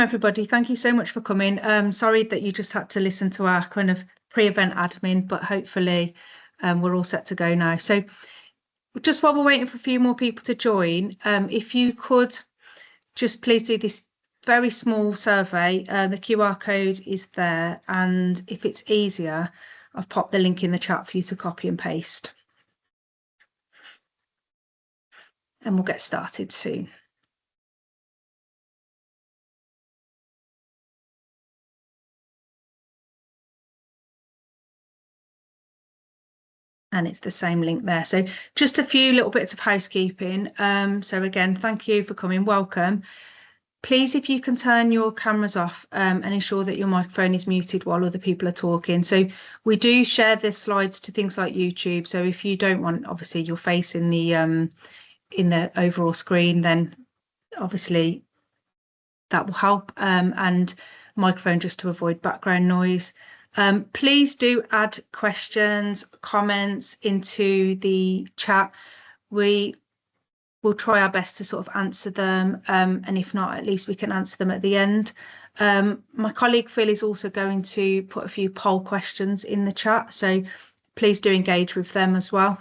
Everybody, thank you so much for coming. Sorry that you just had to listen to our kind of pre-event admin, but hopefully we're all set to go now. So just while we're waiting for a few more people to join, if you could just please do this very small survey. The QR code is there, and if it's easier, I've popped the link in the chat for you to copy and paste. And we'll get started soon. And it's the same link there. So just a few little bits of housekeeping. So again, thank you for coming. Welcome. Please, if you can turn your cameras off and ensure that your microphone is muted while other people are talking. So we do share the slides to things like YouTube. So if you don't want, obviously, your face in the overall screen, then obviously that will help. And microphone just to avoid background noise. Please do add questions, comments into the chat. We will try our best to sort of answer them. And if not, at least we can answer them at the end. My colleague Phil is also going to put a few poll questions in the chat. So please do engage with them as well.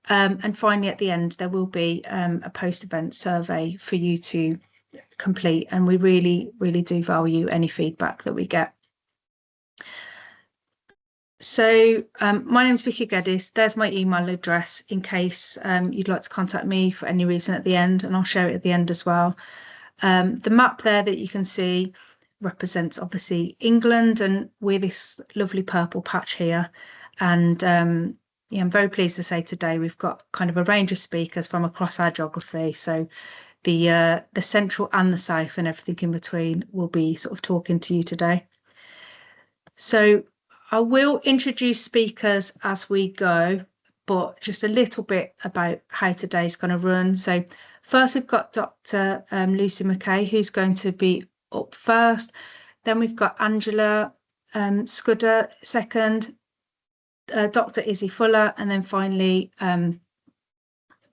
And finally, at the end, there will be a post-event survey for you to complete. And we really, really do value any feedback that we get. So my name is Vicky Geddes. There's my email address in case you'd like to contact me for any reason at the end, and I'll share it at the end as well. The map there that you can see represents obviously England, and we're this lovely purple patch here. And yeah, I'm very pleased to say today we've got kind of a range of speakers from across our geography. So the central and the south and everything in between will be sort of talking to you today. So I will introduce speakers as we go, but just a little bit about how today's going to run. So first we've got Dr. Lucy McKay, who's going to be up first. Then we've got Angela Scudder second, Dr. Izzy Fuller, and then finally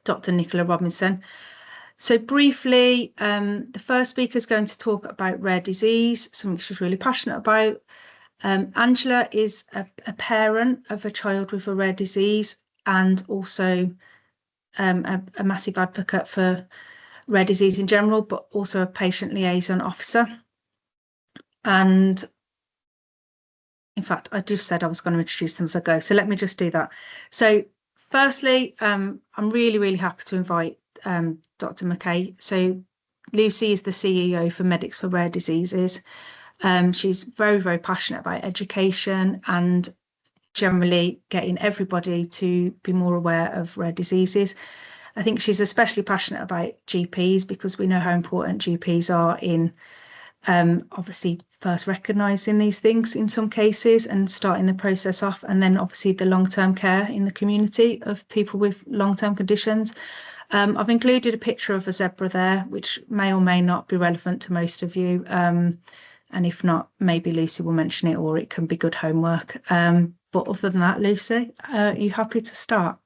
Dr. Nicola Robinson. So briefly, the first speaker is going to talk about rare disease, something she's really passionate about. Angela is a parent of a child with a rare disease and also a massive advocate for rare disease in general, but also a patient liaison officer. And in fact, I just said I was going to introduce them as I go, so let me just do that. So firstly, I'm really, really happy to invite Dr. McKay. So Lucy is the CEO for Medics for Rare Diseases. She's very, very passionate about education and generally getting everybody to be more aware of rare diseases. I think she's especially passionate about GPs because we know how important GPs are in obviously first recognising these things in some cases and starting the process off, and then obviously the long-term care in the community of people with long-term conditions. I've included a picture of a zebra there, which may or may not be relevant to most of you. And if not, maybe Lucy will mention it, or it can be good homework. But other than that, Lucy, are you happy to start?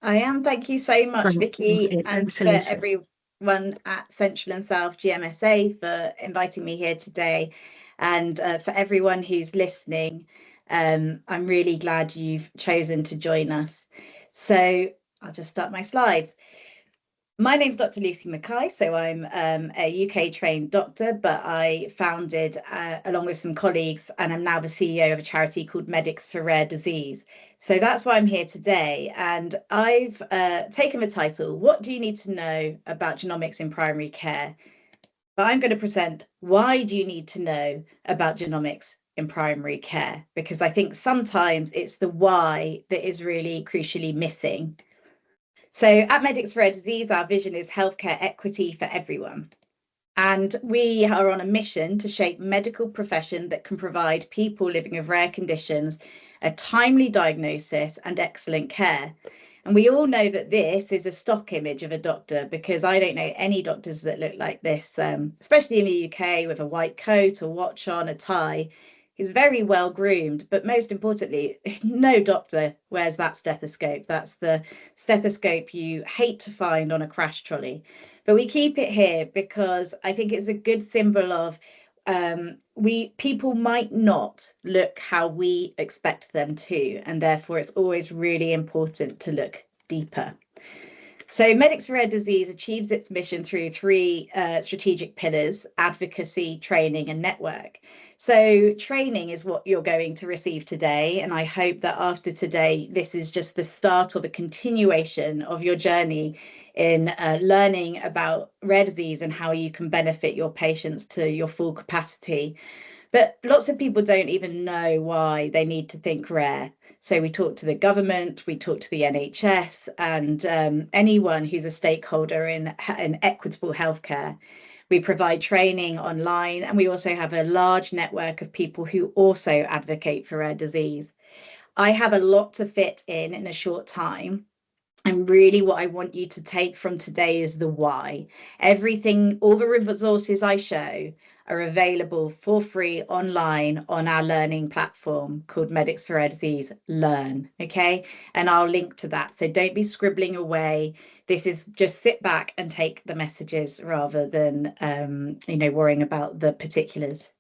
I am. Thank you so much, Vicky, and for everyone at Central and South GMSA for inviting me here today. And for everyone who's listening, I'm really glad you've chosen to join us. So I'll just start my slides. My name's Dr. Lucy McKay, so I'm a UK trained doctor, but I founded, along with some colleagues, and I'm now the CEO of a charity called Medics for Rare Disease. So that's why I'm here today. And I've taken the title, What Do You Need to Know About Genomics in Primary Care? But I'm going to present, why do you need to know about genomics in primary care? Because I think sometimes it's the why that is really crucially missing. So at Medics for Rare Disease, our vision is healthcare equity for everyone. And we are on a mission to shape medical profession that can provide people living with rare conditions a timely diagnosis and excellent care. And we all know that this is a stock image of a doctor, because I don't know any doctors that look like this, especially in the UK, with a white coat, a watch on, a tie. He's very well groomed, but most importantly, no doctor wears that stethoscope. That's the stethoscope you hate to find on a crash trolley. But we keep it here because I think it's a good symbol of people might not look how we expect them to, and therefore it's always really important to look deeper. So Medics for Rare Disease achieves its mission through three strategic pillars: advocacy, training, and network. So training is what you're going to receive today, and I hope that after today, this is just the start or the continuation of your journey in learning about rare disease and how you can benefit your patients to your full capacity. But lots of people don't even know why they need to think rare. So we talk to the government, we talk to the NHS, and anyone who's a stakeholder in equitable healthcare. We provide training online, and we also have a large network of people who also advocate for rare disease. I have a lot to fit in a short time. And really what I want you to take from today is the why. Everything, all the resources I show are available for free online on our learning platform called Medics for Rare Disease Learn, okay? And I'll link to that. So don't be scribbling away. This is just sit back and take the messages rather than, worrying about the particulars.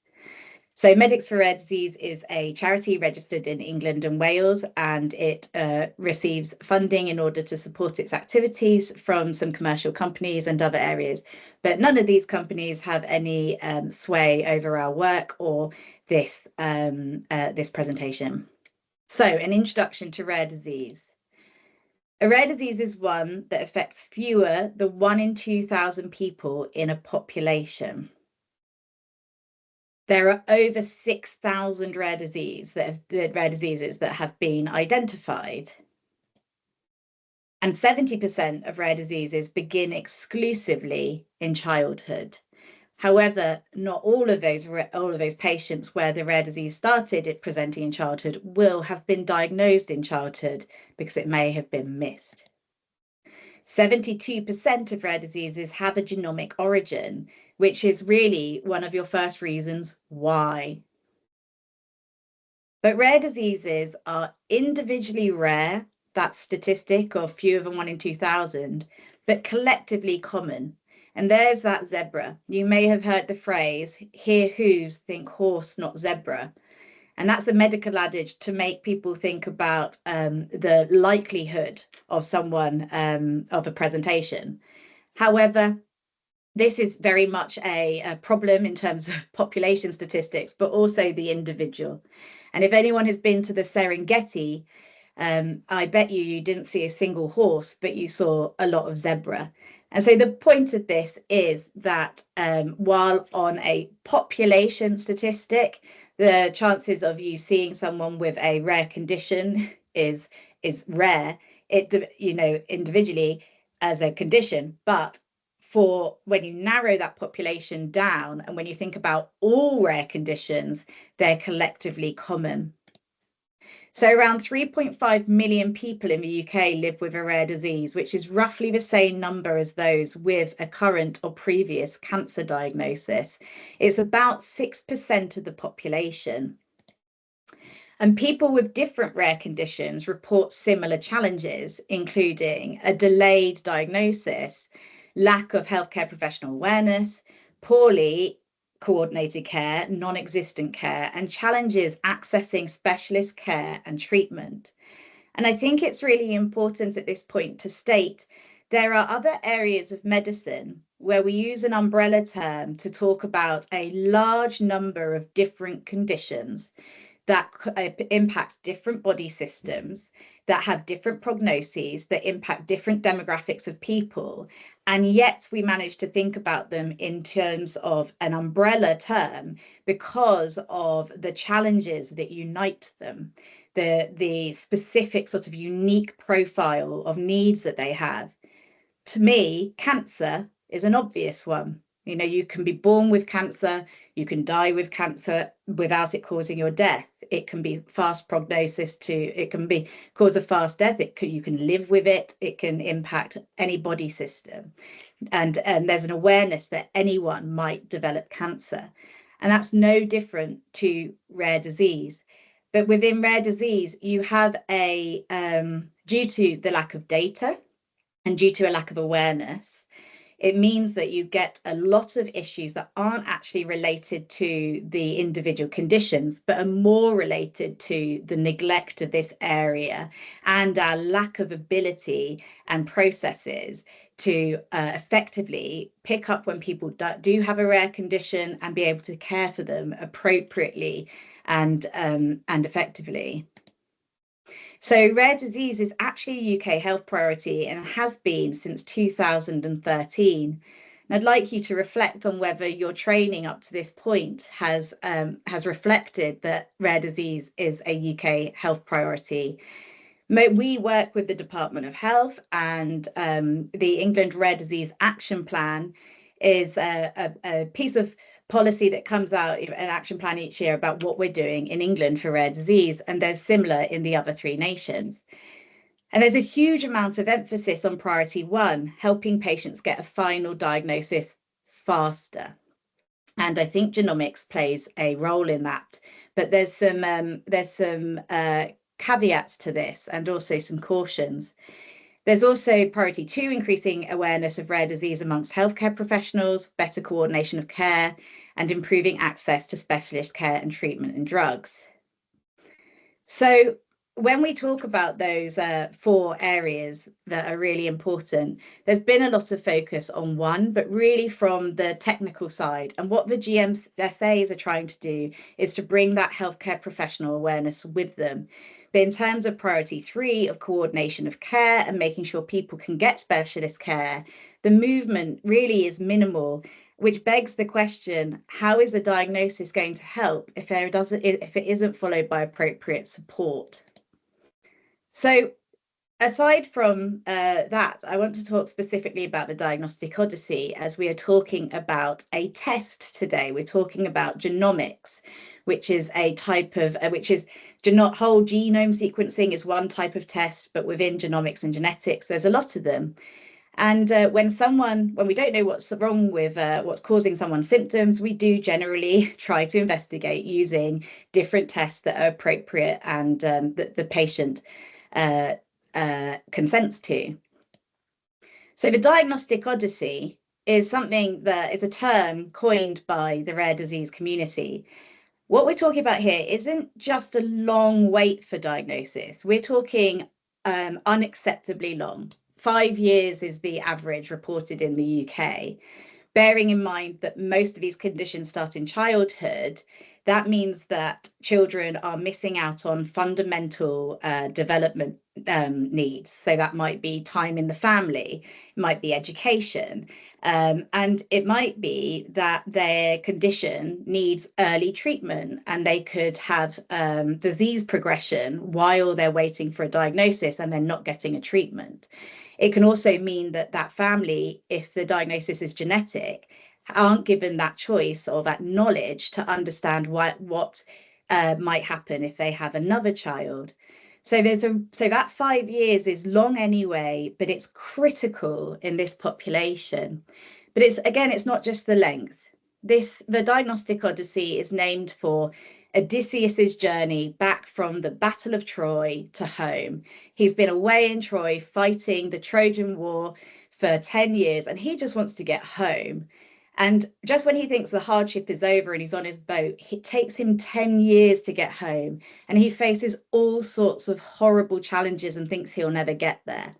So Medics for Rare Disease is a charity registered in England and Wales, and it receives funding in order to support its activities from some commercial companies and other areas. But none of these companies have any sway over our work or this presentation. So an introduction to rare disease. A rare disease is one that affects fewer than 1 in 2,000 people in a population. There are over 6,000 rare diseases that have been identified. And 70% of rare diseases begin exclusively in childhood. However, not all of those patients where the rare disease started presenting in childhood will have been diagnosed in childhood because it may have been missed. 72% of rare diseases have a genomic origin, which is really one of your first reasons why. But rare diseases are individually rare, that statistic of fewer than 1 in 2,000, but collectively common. And there's that zebra. You may have heard the phrase, hear hooves, think horse, not zebra. And that's the medical adage to make people think about the likelihood of someone, of a presentation. However, this is very much a problem in terms of population statistics, but also the individual. And if anyone has been to the Serengeti, I bet you didn't see a single horse, but you saw a lot of zebra. And so the point of this is that while on a population statistic, the chances of you seeing someone with a rare condition is rare, individually as a condition, but for when you narrow that population down and when you think about all rare conditions, they're collectively common. So around 3.5 million people in the UK live with a rare disease, which is roughly the same number as those with a current or previous cancer diagnosis. It's about 6% of the population. And people with different rare conditions report similar challenges, including a delayed diagnosis, lack of healthcare professional awareness, poorly coordinated care, non-existent care, and challenges accessing specialist care and treatment. And I think it's really important at this point to state there are other areas of medicine where we use an umbrella term to talk about a large number of different conditions that impact different body systems, that have different prognoses, that impact different demographics of people. And yet we manage to think about them in terms of an umbrella term because of the challenges that unite them, the specific sort of unique profile of needs that they have. To me, cancer is an obvious one. You know, you can be born with cancer, you can die with cancer without it causing your death. It can be fast prognosis it can be cause of fast death. You can live with it. It can impact any body system. And there's an awareness that anyone might develop cancer. And that's no different to rare disease. But within rare disease, you have due to the lack of data and due to a lack of awareness, it means that you get a lot of issues that aren't actually related to the individual conditions, but are more related to the neglect of this area and our lack of ability and processes to effectively pick up when people do have a rare condition and be able to care for them appropriately and effectively. So rare disease is actually a UK health priority and has been since 2013. And I'd like you to reflect on whether your training up to this point has reflected that rare disease is a UK health priority. We work with the Department of Health, and the England Rare Disease Action Plan is a piece of policy that comes out, an action plan each year about what we're doing in England for rare disease, and there's similar in the other 3 nations. And there's a huge amount of emphasis on priority 1, helping patients get a final diagnosis faster. And I think genomics plays a role in that. But there's some caveats to this and also some cautions. There's also priority 2, increasing awareness of rare disease amongst healthcare professionals, better coordination of care, and improving access to specialist care and treatment and drugs. So when we talk about those 4 areas that are really important, there's been a lot of focus on one, but really from the technical side. And what the GMSAs are trying to do is to bring that healthcare professional awareness with them. But in terms of priority 3 of coordination of care and making sure people can get specialist care, the movement really is minimal, which begs the question, how is the diagnosis going to help if it isn't followed by appropriate support? So aside from that, I want to talk specifically about the Diagnostic Odyssey, as we are talking about a test today. We're talking about genomics, which is a type of, whole genome sequencing is one type of test, but within genomics and genetics, there's a lot of them. And when we don't know what's wrong with what's causing someone's symptoms, we do generally try to investigate using different tests that are appropriate and that the patient consents to. So the Diagnostic Odyssey is something that is a term coined by the rare disease community. What we're talking about here isn't just a long wait for diagnosis. We're talking unacceptably long. 5 years is the average reported in the UK. Bearing in mind that most of these conditions start in childhood, that means that children are missing out on fundamental development needs. So that might be time in the family, it might be education, and it might be that their condition needs early treatment and they could have disease progression while they're waiting for a diagnosis and they're not getting a treatment. It can also mean that that family, if the diagnosis is genetic, aren't given that choice or that knowledge to understand what might happen if they have another child. So that 5 years is long anyway, but it's critical in this population. But it's not just the length. The Diagnostic Odyssey is named for Odysseus's journey back from the Battle of Troy to home. He's been away in Troy fighting the Trojan War for 10 years, and he just wants to get home. And just when he thinks the hardship is over and he's on his boat, it takes him 10 years to get home. And he faces all sorts of horrible challenges and thinks he'll never get there.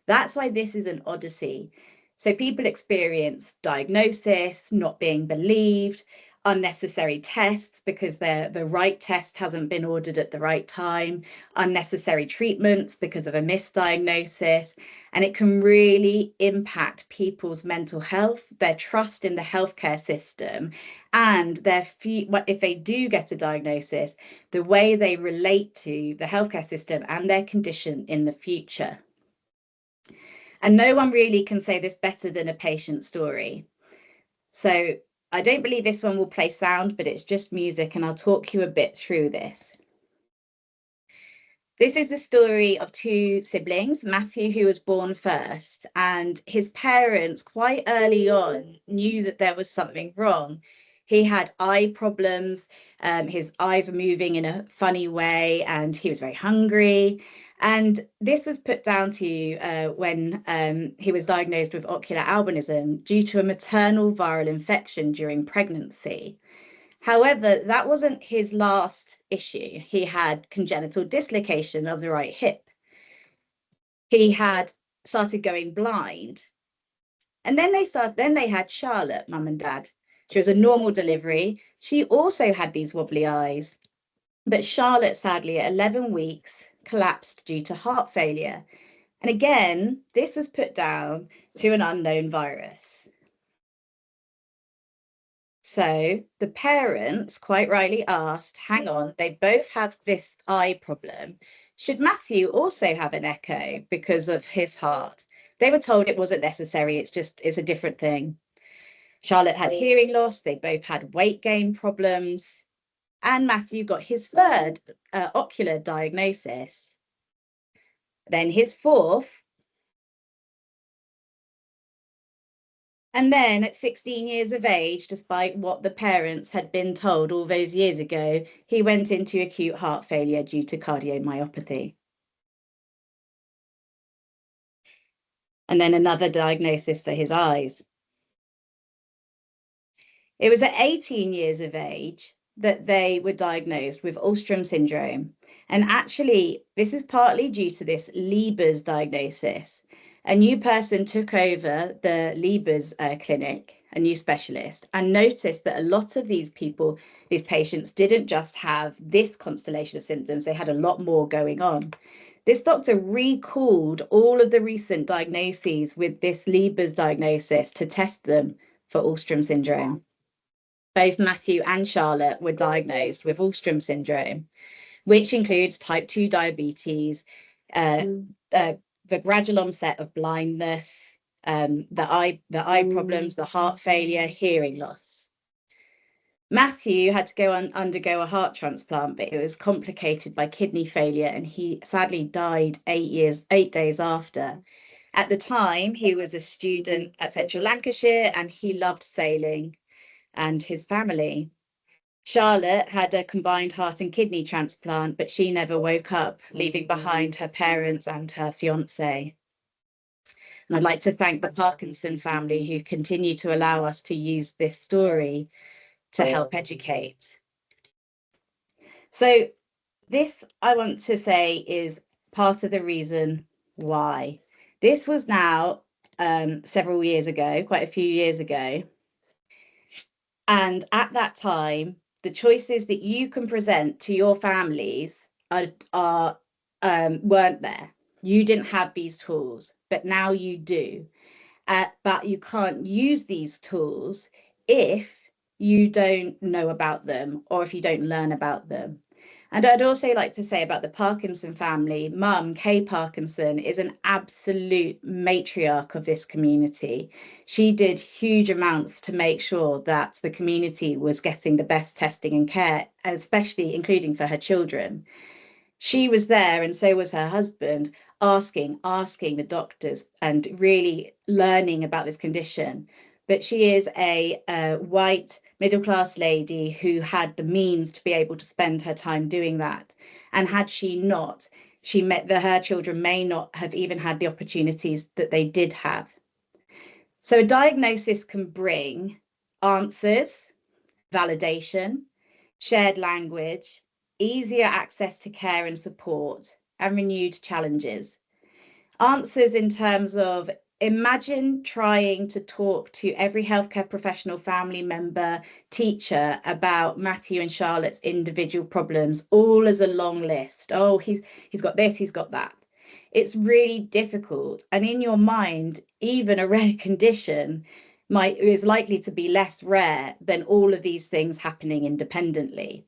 That's why this is an odyssey. So people experience diagnosis, not being believed, unnecessary tests because the right test hasn't been ordered at the right time, unnecessary treatments because of a misdiagnosis, and it can really impact people's mental health, their trust in the healthcare system, and if they do get a diagnosis, the way they relate to the healthcare system and their condition in the future. And no one really can say this better than a patient story. So I don't believe this one will play sound, but it's just music, and I'll talk you a bit through this. This is the story of 2 siblings, Matthew, who was born first, and his parents quite early on knew that there was something wrong. He had eye problems. His eyes were moving in a funny way, and he was very hungry. And this was put down to when he was diagnosed with ocular albinism due to a maternal viral infection during pregnancy. However, that wasn't his last issue. He had congenital dislocation of the right hip. He had started going blind. And then they had Charlotte, mum and dad. She was a normal delivery. She also had these wobbly eyes. But Charlotte, sadly, at 11 weeks, collapsed due to heart failure. And again, this was put down to an unknown virus. So the parents quite rightly asked, hang on, they both have this eye problem. Should Matthew also have an echo because of his heart? They were told it wasn't necessary. It's a different thing. Charlotte had hearing loss. They both had weight gain problems. And Matthew got his third ocular diagnosis. Then his fourth. And then at 16 years of age, despite what the parents had been told all those years ago, he went into acute heart failure due to cardiomyopathy. And then another diagnosis for his eyes. It was at 18 years of age that they were diagnosed with Alström syndrome. And actually, this is partly due to this Lieber's diagnosis. A new person took over the Lieber's clinic, a new specialist, and noticed that a lot of these people, these patients, didn't just have this constellation of symptoms, they had a lot more going on. This doctor recalled all of the recent diagnoses with this Lieber's diagnosis to test them for Alström syndrome. Both Matthew and Charlotte were diagnosed with Alström syndrome, which includes type 2 diabetes, the gradual onset of blindness, the eye problems, the heart failure, hearing loss. Matthew had to undergo a heart transplant, but it was complicated by kidney failure, and he sadly died 8 days after. At the time, he was a student at Central Lancashire, and he loved sailing and his family. Charlotte had a combined heart and kidney transplant, but she never woke up, leaving behind her parents and her fiance. And I'd like to thank the Parkinson family who continue to allow us to use this story to help educate. So this, I want to say, is part of the reason why. This was now several years ago, quite a few years ago. And at that time, the choices that you can present to your families weren't there. You didn't have these tools, but now you do. But you can't use these tools if you don't know about them or if you don't learn about them. And I'd also like to say about the Parkinson family, Mum, Kay Parkinson, is an absolute matriarch of this community. She did huge amounts to make sure that the community was getting the best testing and care, especially including for her children. She was there, and so was her husband, asking the doctors and really learning about this condition. But she is a white middle-class lady who had the means to be able to spend her time doing that. And had she not, her children may not have even had the opportunities that they did have. So a diagnosis can bring answers, validation, shared language, easier access to care and support, and renewed challenges. Answers in terms of, imagine trying to talk to every healthcare professional, family member, teacher about Matthew and Charlotte's individual problems, all as a long list. Oh, he's got this, he's got that. It's really difficult. And in your mind, even a rare condition is likely to be less rare than all of these things happening independently.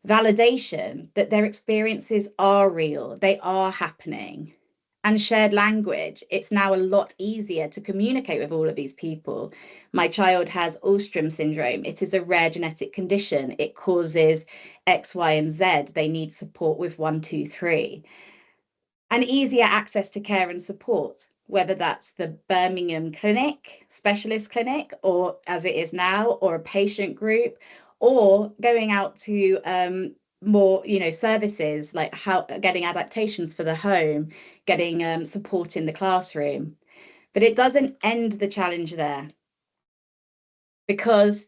Validation that their experiences are real, they are happening. And shared language, it's now a lot easier to communicate with all of these people. My child has Alström syndrome. It is a rare genetic condition. It causes X, Y, and Z. They need support with 1, 2, 3. And easier access to care and support. whether that's the Birmingham clinic, specialist clinic, or as it is now, or a patient group, or going out to more, services like getting adaptations for the home, getting support in the classroom. But it doesn't end the challenge there, because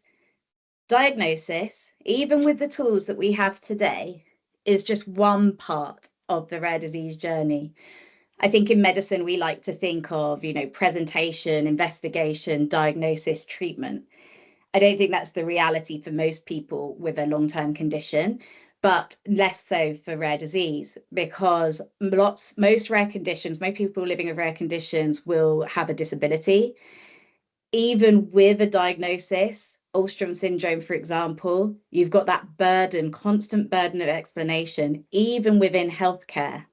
diagnosis, even with the tools that we have today, is just one part of the rare disease journey. I think in medicine, we like to think of, presentation, investigation, diagnosis, treatment. I don't think that's the reality for most people with a long-term condition, but less so for rare disease, because most rare conditions, most people living with rare conditions will have a disability. Even with a diagnosis, Ulstrom syndrome, for example, you've got that burden, constant burden of explanation, even within healthcare.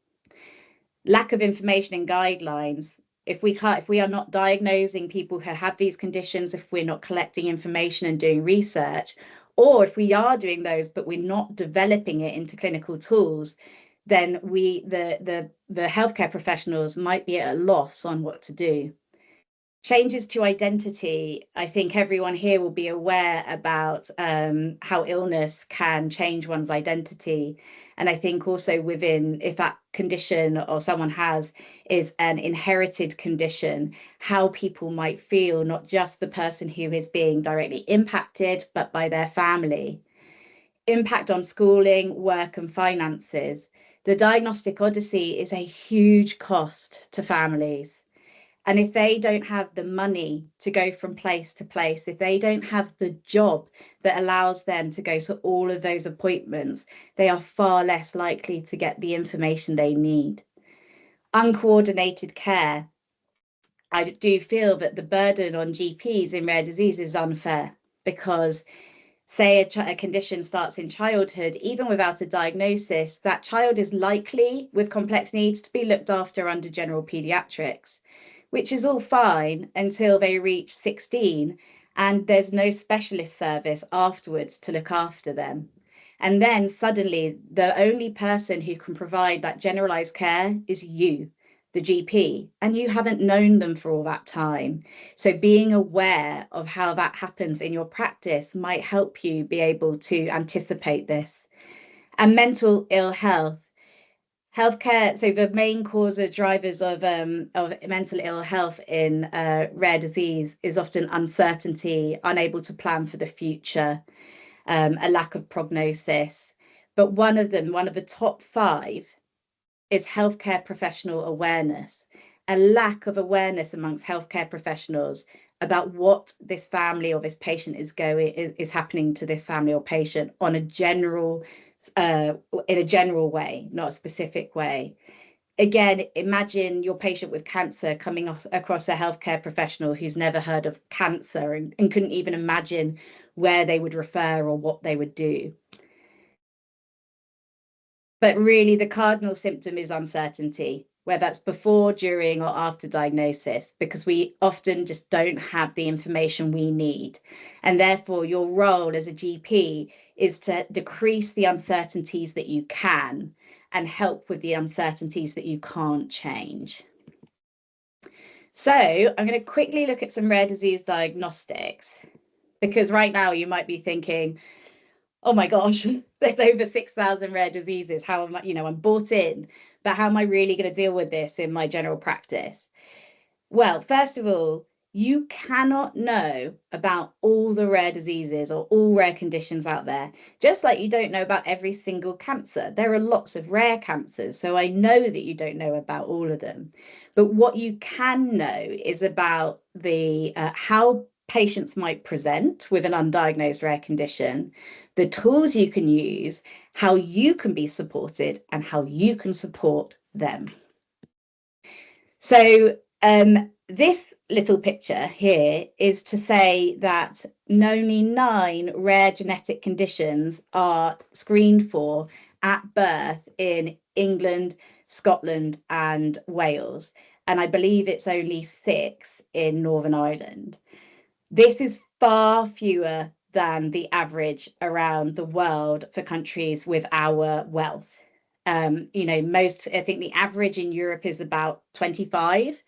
Lack of information and guidelines. If we are not diagnosing people who have these conditions, if we're not collecting information and doing research, or if we are doing those but we're not developing it into clinical tools, then the healthcare professionals might be at a loss on what to do. Changes to identity. I think everyone here will be aware about how illness can change one's identity. And I think also within, if that condition or someone is an inherited condition, how people might feel, not just the person who is being directly impacted, but by their family. Impact on schooling, work, and finances. The diagnostic odyssey is a huge cost to families. And if they don't have the money to go from place to place, if they don't have the job that allows them to go to all of those appointments, they are far less likely to get the information they need. Uncoordinated care. I do feel that the burden on GPs in rare disease is unfair, because say a condition starts in childhood, even without a diagnosis, that child is likely with complex needs to be looked after under general pediatrics, which is all fine until they reach 16 and there's no specialist service afterwards to look after them. And then suddenly the only person who can provide that generalized care is you, the GP, and you haven't known them for all that time. So being aware of how that happens in your practice might help you be able to anticipate this. And mental ill health. Healthcare, so the main causes, drivers of mental ill health in rare disease is often uncertainty, unable to plan for the future, a lack of prognosis. But one of the top 5 is healthcare professional awareness, a lack of awareness amongst healthcare professionals about what this family or this patient is happening to this family or patient on a general in a general way, not a specific way. Again, imagine your patient with cancer coming across a healthcare professional who's never heard of cancer and couldn't even imagine where they would refer or what they would do. But really, the cardinal symptom is uncertainty, whether that's before, during, or after diagnosis, because we often just don't have the information we need. And therefore, your role as a GP is to decrease the uncertainties that you can and help with the uncertainties that you can't change. So I'm going to quickly look at some rare disease diagnostics, because right now you might be thinking, oh my gosh, there's over 6,000 rare diseases. How am I, I'm bought in, but how am I really going to deal with this in my general practice? Well, first of all, you cannot know about all the rare diseases or all rare conditions out there, just like you don't know about every single cancer. There are lots of rare cancers, so I know that you don't know about all of them. But what you can know is about the how patients might present with an undiagnosed rare condition, the tools you can use, how you can be supported, and how you can support them. So this little picture here is to say that only 9 rare genetic conditions are screened for at birth in England, Scotland, and Wales. And I believe it's only 6 in Northern Ireland. This is far fewer than the average around the world for countries with our wealth. I think the average in Europe is about 25,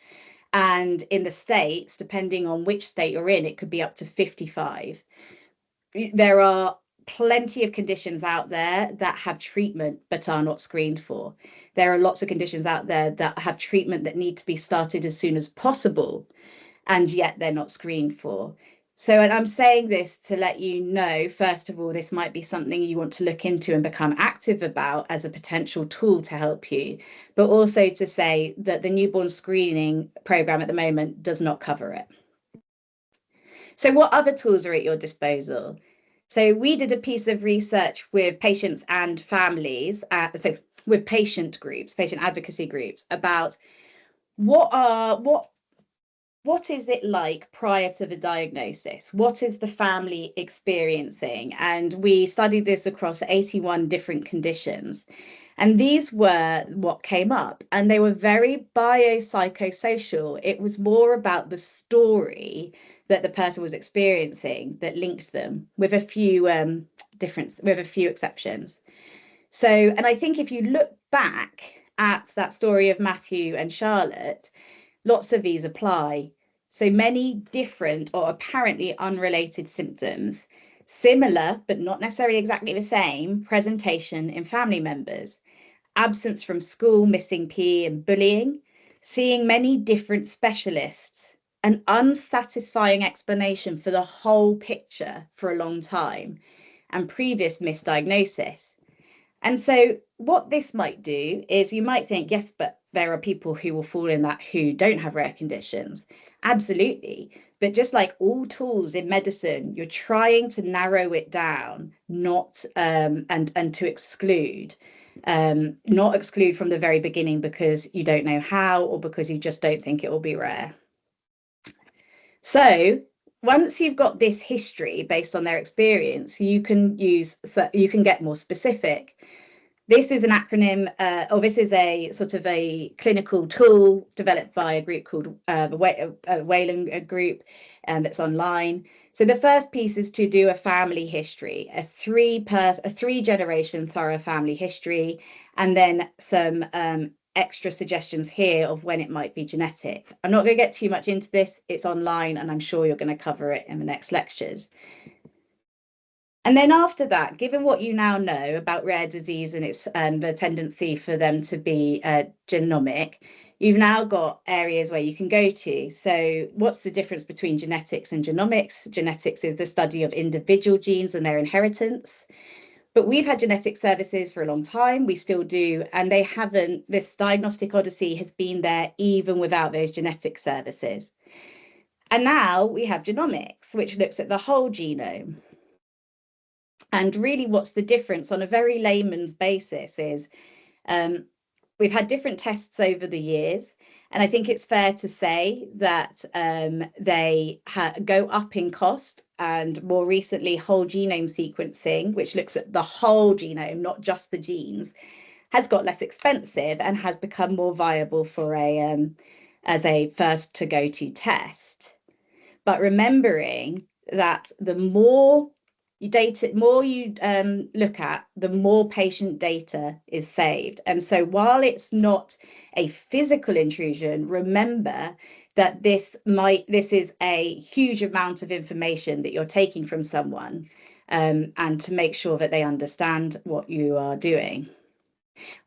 And in the States, depending on which state you're in, it could be up to 55. There are plenty of conditions out there that have treatment but are not screened for. There are lots of conditions out there that have treatment that need to be started as soon as possible, and yet they're not screened for. So, and I'm saying this to let you know, first of all, this might be something you want to look into and become active about as a potential tool to help you, but also to say that the newborn screening program at the moment does not cover it. So what other tools are at your disposal? So we did a piece of research with patients and families, so with patient groups, patient advocacy groups, about what is it like prior to the diagnosis? What is the family experiencing? And we studied this across 81 different conditions. And these were what came up, and they were very biopsychosocial. It was more about the story that the person was experiencing that linked them, with a few exceptions. So, and I think if you look back at that story of Matthew and Charlotte, lots of these apply. So many different or apparently unrelated symptoms, similar but not necessarily exactly the same presentation in family members, absence from school, missing PE and bullying, seeing many different specialists, an unsatisfying explanation for the whole picture for a long time, and previous misdiagnosis. And so what this might do is you might think, yes, but there are people who will fall in that who don't have rare conditions. Absolutely. But just like all tools in medicine, you're trying to narrow it down, not and to exclude, not exclude from the very beginning because you don't know how or because you just don't think it will be rare. So once you've got this history based on their experience, you can get more specific. This is an acronym, or this is a sort of a clinical tool developed by a group called the Whalen Group, that's online. So the first piece is to do a family history, a three generation thorough family history, and then some extra suggestions here of when it might be genetic. I'm not going to get too much into this. It's online, and I'm sure you're going to cover it in the next lectures. And then after that, given what you now know about rare disease and its the tendency for them to be genomic, you've now got areas where you can go to. So what's the difference between genetics and genomics? Genetics is the study of individual genes and their inheritance. But we've had genetic services for a long time. We still do. And they haven't, this diagnostic odyssey has been there even without those genetic services. And now we have genomics, which looks at the whole genome. And really what's the difference on a very layman's basis is we've had different tests over the years. And I think it's fair to say that they go up in cost, and more recently whole genome sequencing, which looks at the whole genome, not just the genes, has got less expensive and has become more viable for as a first to go to test. But remembering that the more you look at, the more patient data is saved. And so while it's not a physical intrusion, remember that this is a huge amount of information that you're taking from someone, and to make sure that they understand what you are doing.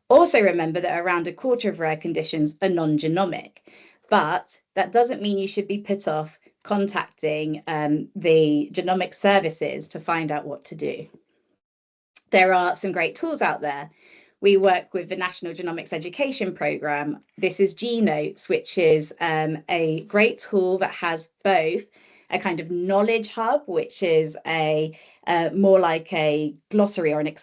Also remember that around a quarter of rare conditions are non-genomic, but that doesn't mean you should be put off contacting the genomic services to find out what to do. There are some great tools out there. We work with the National Genomics Education Programme. This is GeneNotes, which is a great tool that has both a kind of knowledge hub, which is a more like a glossary or an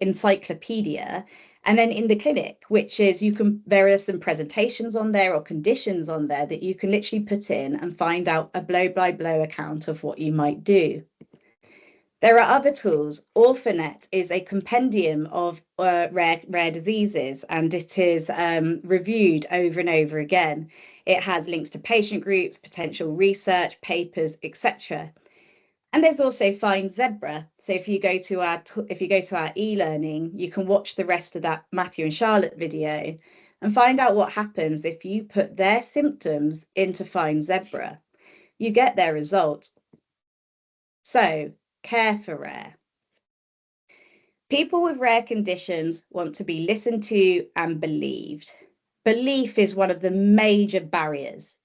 encyclopedia, and then in the clinic, which is there are some presentations on there or conditions on there that you can literally put in and find out a blow-by-blow account of what you might do. There are other tools. Orphanet is a compendium of rare diseases, and it is reviewed over and over again. It has links to patient groups, potential research, papers, etc. And there's also Find Zebra. So if you go to our e-learning, you can watch the rest of that Matthew and Charlotte video, and find out what happens if you put their symptoms into Find Zebra. You get their result. So, care for rare. People with rare conditions want to be listened to and believed. Belief is one of the major barriers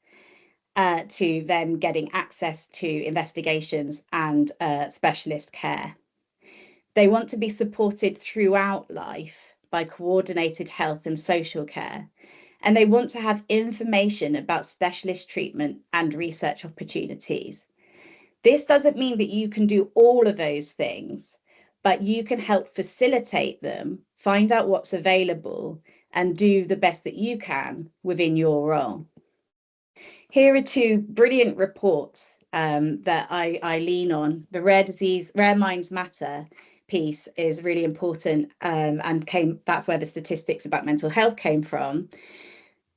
to them getting access to investigations and specialist care. They want to be supported throughout life by coordinated health and social care, and they want to have information about specialist treatment and research opportunities. This doesn't mean that you can do all of those things, but you can help facilitate them, find out what's available, and do the best that you can within your role. Here are two brilliant reports that I lean on. The Rare Minds Matter piece is really important, and that's where the statistics about mental health came from.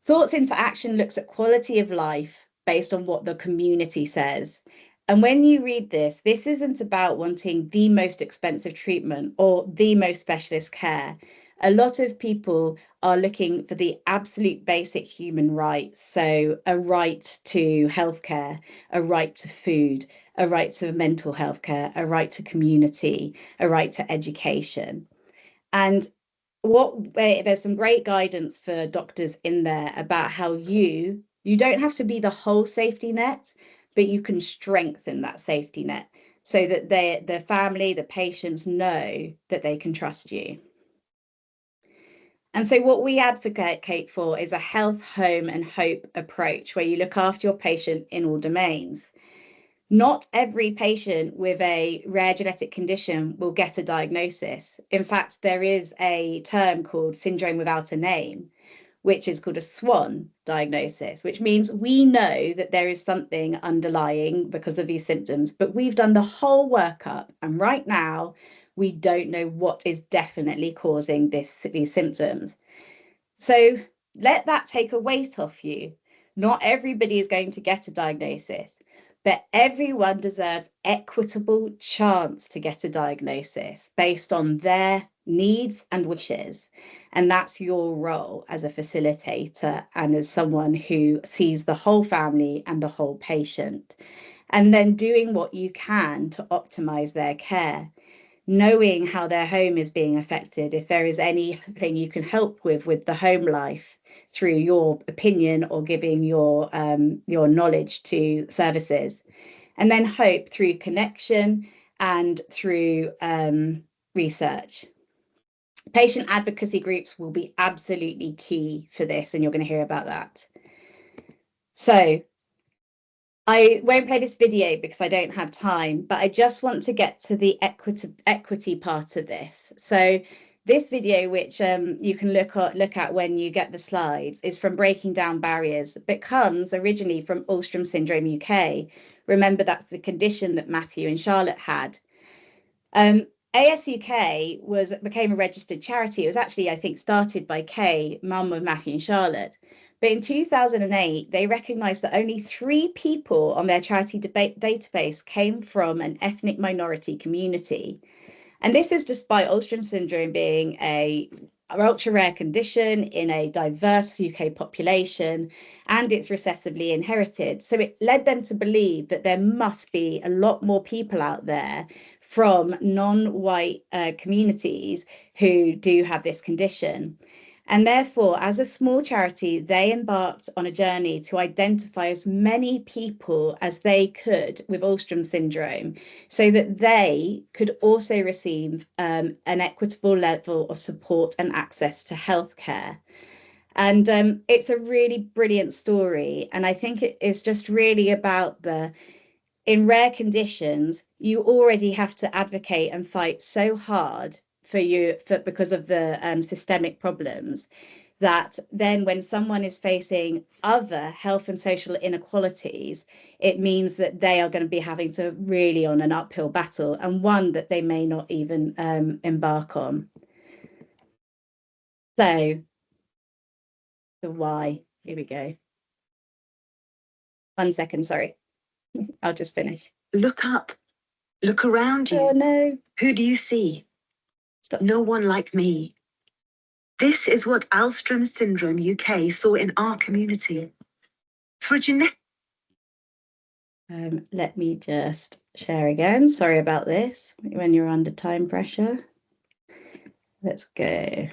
Thoughts into Action looks at quality of life based on what the community says. And when you read this, this isn't about wanting the most expensive treatment or the most specialist care. A lot of people are looking for the absolute basic human rights. So a right to healthcare, a right to food, a right to mental health care, a right to community, a right to education. And there's some great guidance for doctors in there about how you don't have to be the whole safety net, but you can strengthen that safety net so that the family, the patients know that they can trust you. And so what we advocate for is a health, home and hope approach where you look after your patient in all domains. Not every patient with a rare genetic condition will get a diagnosis. In fact, there is a term called syndrome without a name, which is called a SWAN diagnosis, which means we know that there is something underlying because of these symptoms, but we've done the whole workup. And right now, we don't know what is definitely causing these symptoms. So let that take a weight off you. Not everybody is going to get a diagnosis, but everyone deserves equitable chance to get a diagnosis based on their needs and wishes. And that's your role as a facilitator and as someone who sees the whole family and the whole patient. And then doing what you can to optimize their care, knowing how their home is being affected, if there is anything you can help with the home life through your opinion or giving your knowledge to services, and then hope through connection and through research. Patient advocacy groups will be absolutely key for this, and you're going to hear about that. So I won't play this video because I don't have time, but I just want to get to the equity part of this. So this video, which you can look at when you get the slides, is from Breaking Down Barriers, but comes originally from Alström Syndrome UK. Remember, that's the condition that Matthew and Charlotte had. ASUK became a registered charity. It was actually, I think, started by Kay, mum of Matthew and Charlotte. But in 2008, they recognised that only 3 people on their charity database came from an ethnic minority community. And this is despite Alström syndrome being an ultra-rare condition in a diverse UK population, and it's recessively inherited. So it led them to believe that there must be a lot more people out there from non-white communities who do have this condition. And therefore, as a small charity, they embarked on a journey to identify as many people as they could with Alström syndrome so that they could also receive an equitable level of support and access to healthcare. And it's a really brilliant story. And I think it is just really about in rare conditions, you already have to advocate and fight so hard because of the systemic problems, that then when someone is facing other health and social inequalities, it means that they are going to be having to really on an uphill battle, and one that they may not even embark on. So the why, here we go. 1 second, sorry. I'll just finish. Look up. Look around you. Oh no. Who do you see? Stop. No one like me. This is what Alström syndrome UK saw in our community. For a genetic... Let me just share again. Sorry about this. When you're under time pressure. Let's go.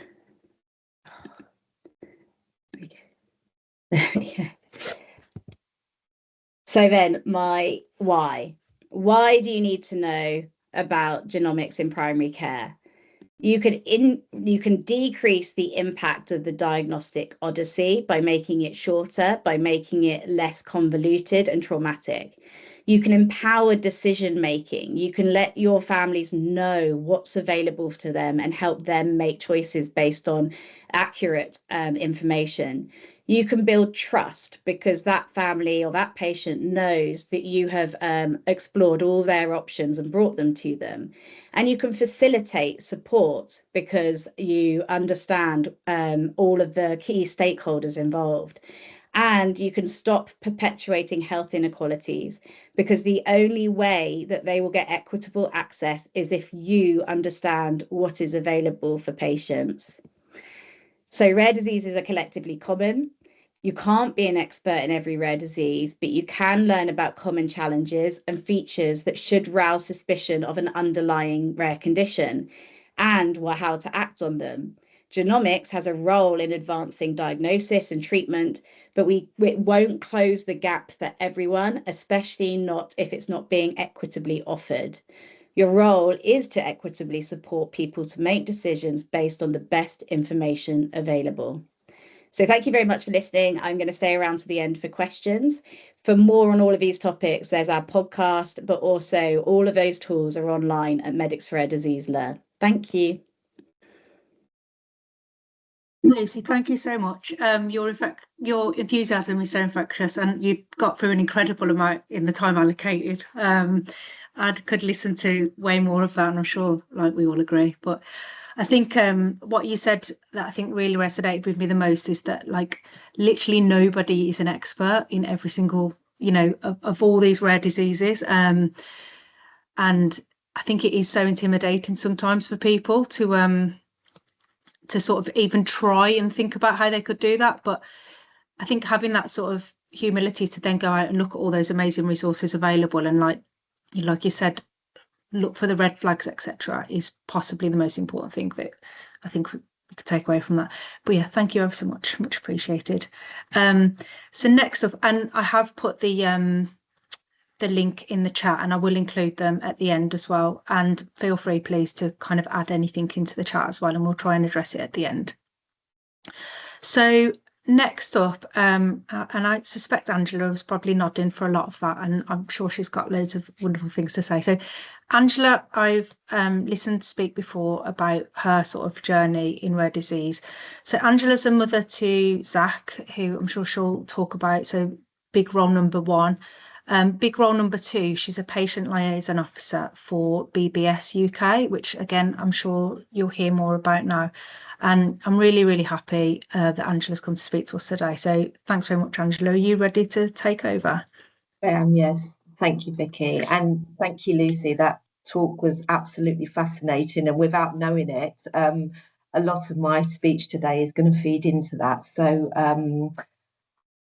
There we go. So then my why. Why do you need to know about genomics in primary care? You can decrease the impact of the diagnostic odyssey by making it shorter, by making it less convoluted and traumatic. You can empower decision making. You can let your families know what's available to them and help them make choices based on accurate information. You can build trust because that family or that patient knows that you have explored all their options and brought them to them. And you can facilitate support because you understand all of the key stakeholders involved. And you can stop perpetuating health inequalities because the only way that they will get equitable access is if you understand what is available for patients. So rare diseases are collectively common. You can't be an expert in every rare disease, but you can learn about common challenges and features that should rouse suspicion of an underlying rare condition and how to act on them. Genomics has a role in advancing diagnosis and treatment, but it won't close the gap for everyone, especially not if it's not being equitably offered. Your role is to equitably support people to make decisions based on the best information available. So thank you very much for listening. I'm going to stay around to the end for questions. For more on all of these topics, there's our podcast, but also all of those tools are online at Medics for Rare Disease Learn. Thank you. Lucy, thank you so much. Your enthusiasm is so infectious, and you've got through an incredible amount in the time allocated. I could listen to way more of that, and I'm sure, like, we all agree. But I think what you said that I think really resonated with me the most is that, like, literally nobody is an expert in every single, of all these rare diseases. And I think it is so intimidating sometimes for people to sort of even try and think about how they could do that. But I think having that sort of humility to then go out and look at all those amazing resources available and, like you said, look for the red flags, etc., is possibly the most important thing that I think we could take away from that. But yeah, thank you ever so much appreciated. So next up, and I have put the link in the chat, and I will include them at the end as well, and feel free please to kind of add anything into the chat as well, and we'll try and address it at the end. So next up, and I suspect Angela was probably nodding for a lot of that, and I'm sure she's got loads of wonderful things to say. So Angela, I've listened to speak before about her sort of journey in rare disease. So Angela's a mother to Zach, who I'm sure she'll talk about. So big role number one. Big role number two, she's a patient liaison officer for BBS UK, which again, I'm sure you'll hear more about now. And I'm really, really happy that Angela's come to speak to us today. So thanks very much, Angela. Are you ready to take over? Yes. Thank you, Vicky. And thank you, Lucy. That talk was absolutely fascinating. And without knowing it, a lot of my speech today is going to feed into that. So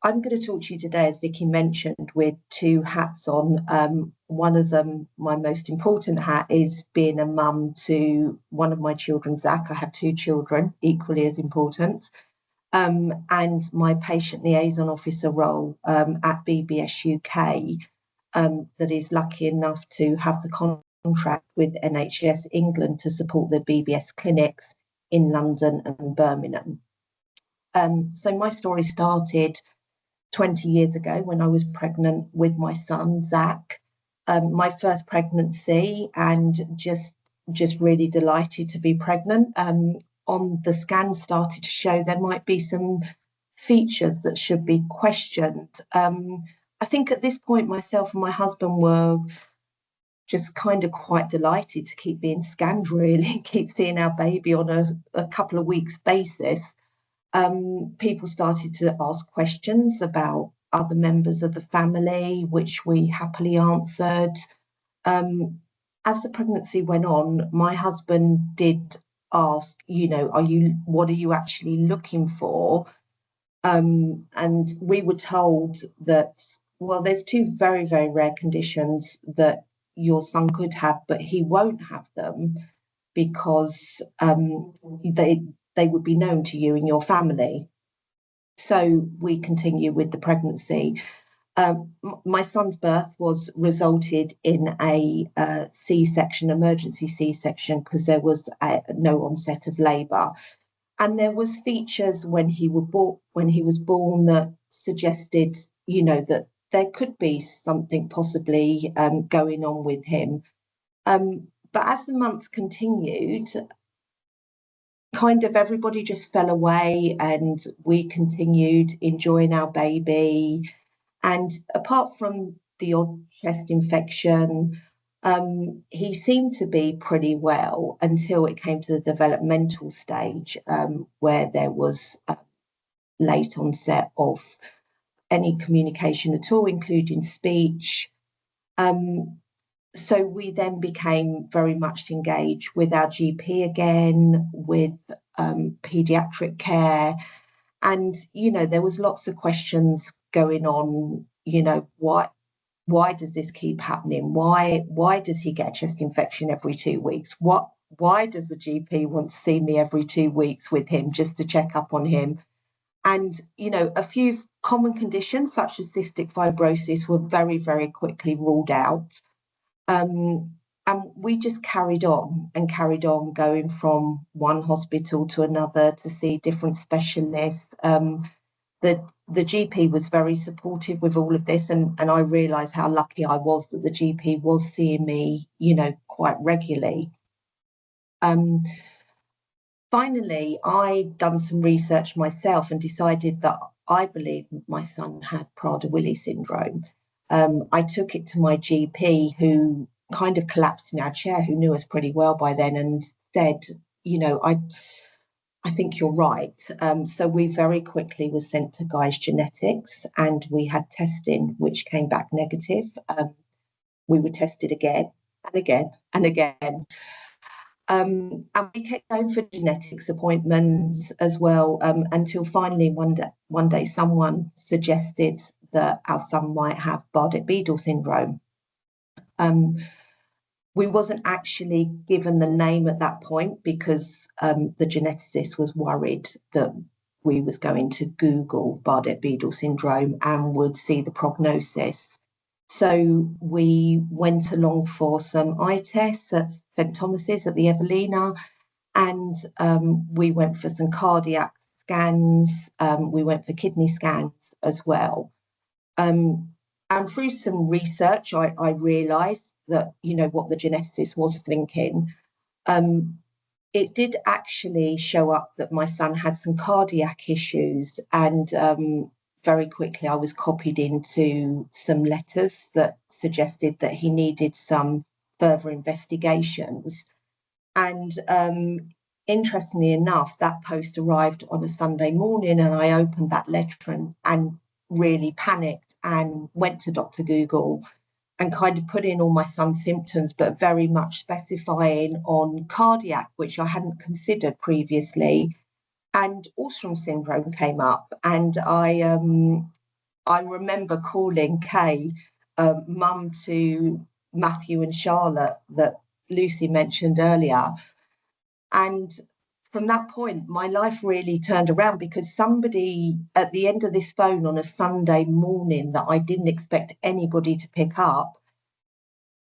I'm going to talk to you today, as Vicky mentioned, with two hats on. One of them, my most important hat, is being a mum to one of my children, Zach. I have two children, equally as important. And my patient liaison officer role at BBS UK, that is lucky enough to have the contract with NHS England to support the BBS clinics in London and Birmingham. So my story started 20 years ago when I was pregnant with my son, Zach. My first pregnancy, and just really delighted to be pregnant. On the scan started to show there might be some features that should be questioned. I think at this point, myself and my husband were just kind of quite delighted to keep being scanned, really, keep seeing our baby on a couple of weeks basis. People started to ask questions about other members of the family, which we happily answered. As the pregnancy went on, my husband did ask, what are you actually looking for? And we were told that, well, there's two very, very rare conditions that your son could have, but he won't have them because they would be known to you and your family. So we continue with the pregnancy. My son's birth resulted in a C-section, emergency C-section, because there was no onset of labour. And there was features when he was born that suggested, that there could be something possibly going on with him. But as the months continued, kind of everybody just fell away, and we continued enjoying our baby. And apart from the odd chest infection, he seemed to be pretty well until it came to the developmental stage, where there was a late onset of any communication at all, including speech. So we then became very much engaged with our GP again, with paediatric care. And, there was lots of questions going on, why does this keep happening? Why does he get a chest infection every 2 weeks? Why does the GP want to see me every 2 weeks with him just to check up on him? And, a few common conditions such as cystic fibrosis were very, very quickly ruled out. And we just carried on going from one hospital to another to see different specialists. The GP was very supportive with all of this, and I realised how lucky I was that the GP was seeing me, quite regularly. Finally, I'd done some research myself and decided that I believe my son had Prader-Willi syndrome. I took it to my GP, who kind of collapsed in our chair, who knew us pretty well by then, and said, I think you're right. So we very quickly were sent to Guy's Genetics, and we had testing, which came back negative. We were tested again and again and again. And we kept going for genetics appointments as well, until finally one day someone suggested that our son might have Bardet-Biedl syndrome. We wasn't actually given the name at that point because the geneticist was worried that we was going to Google Bardet-Biedl syndrome and would see the prognosis. So we went along for some eye tests at St Thomas's at the Evelina, and we went for some cardiac scans. We went for kidney scans as well. And through some research, I realised that, what the geneticist was thinking. It did actually show up that my son had some cardiac issues, and very quickly I was copied into some letters that suggested that he needed some further investigations. And interestingly enough, that post arrived on a Sunday morning, and I opened that letter and really panicked and went to Dr. Google and kind of put in all my son's symptoms, but very much specifying on cardiac, which I hadn't considered previously. And Alström syndrome came up, and I remember calling Kay, mum to Matthew and Charlotte that Lucy mentioned earlier. And from that point, my life really turned around, because somebody at the end of this phone on a Sunday morning that I didn't expect anybody to pick up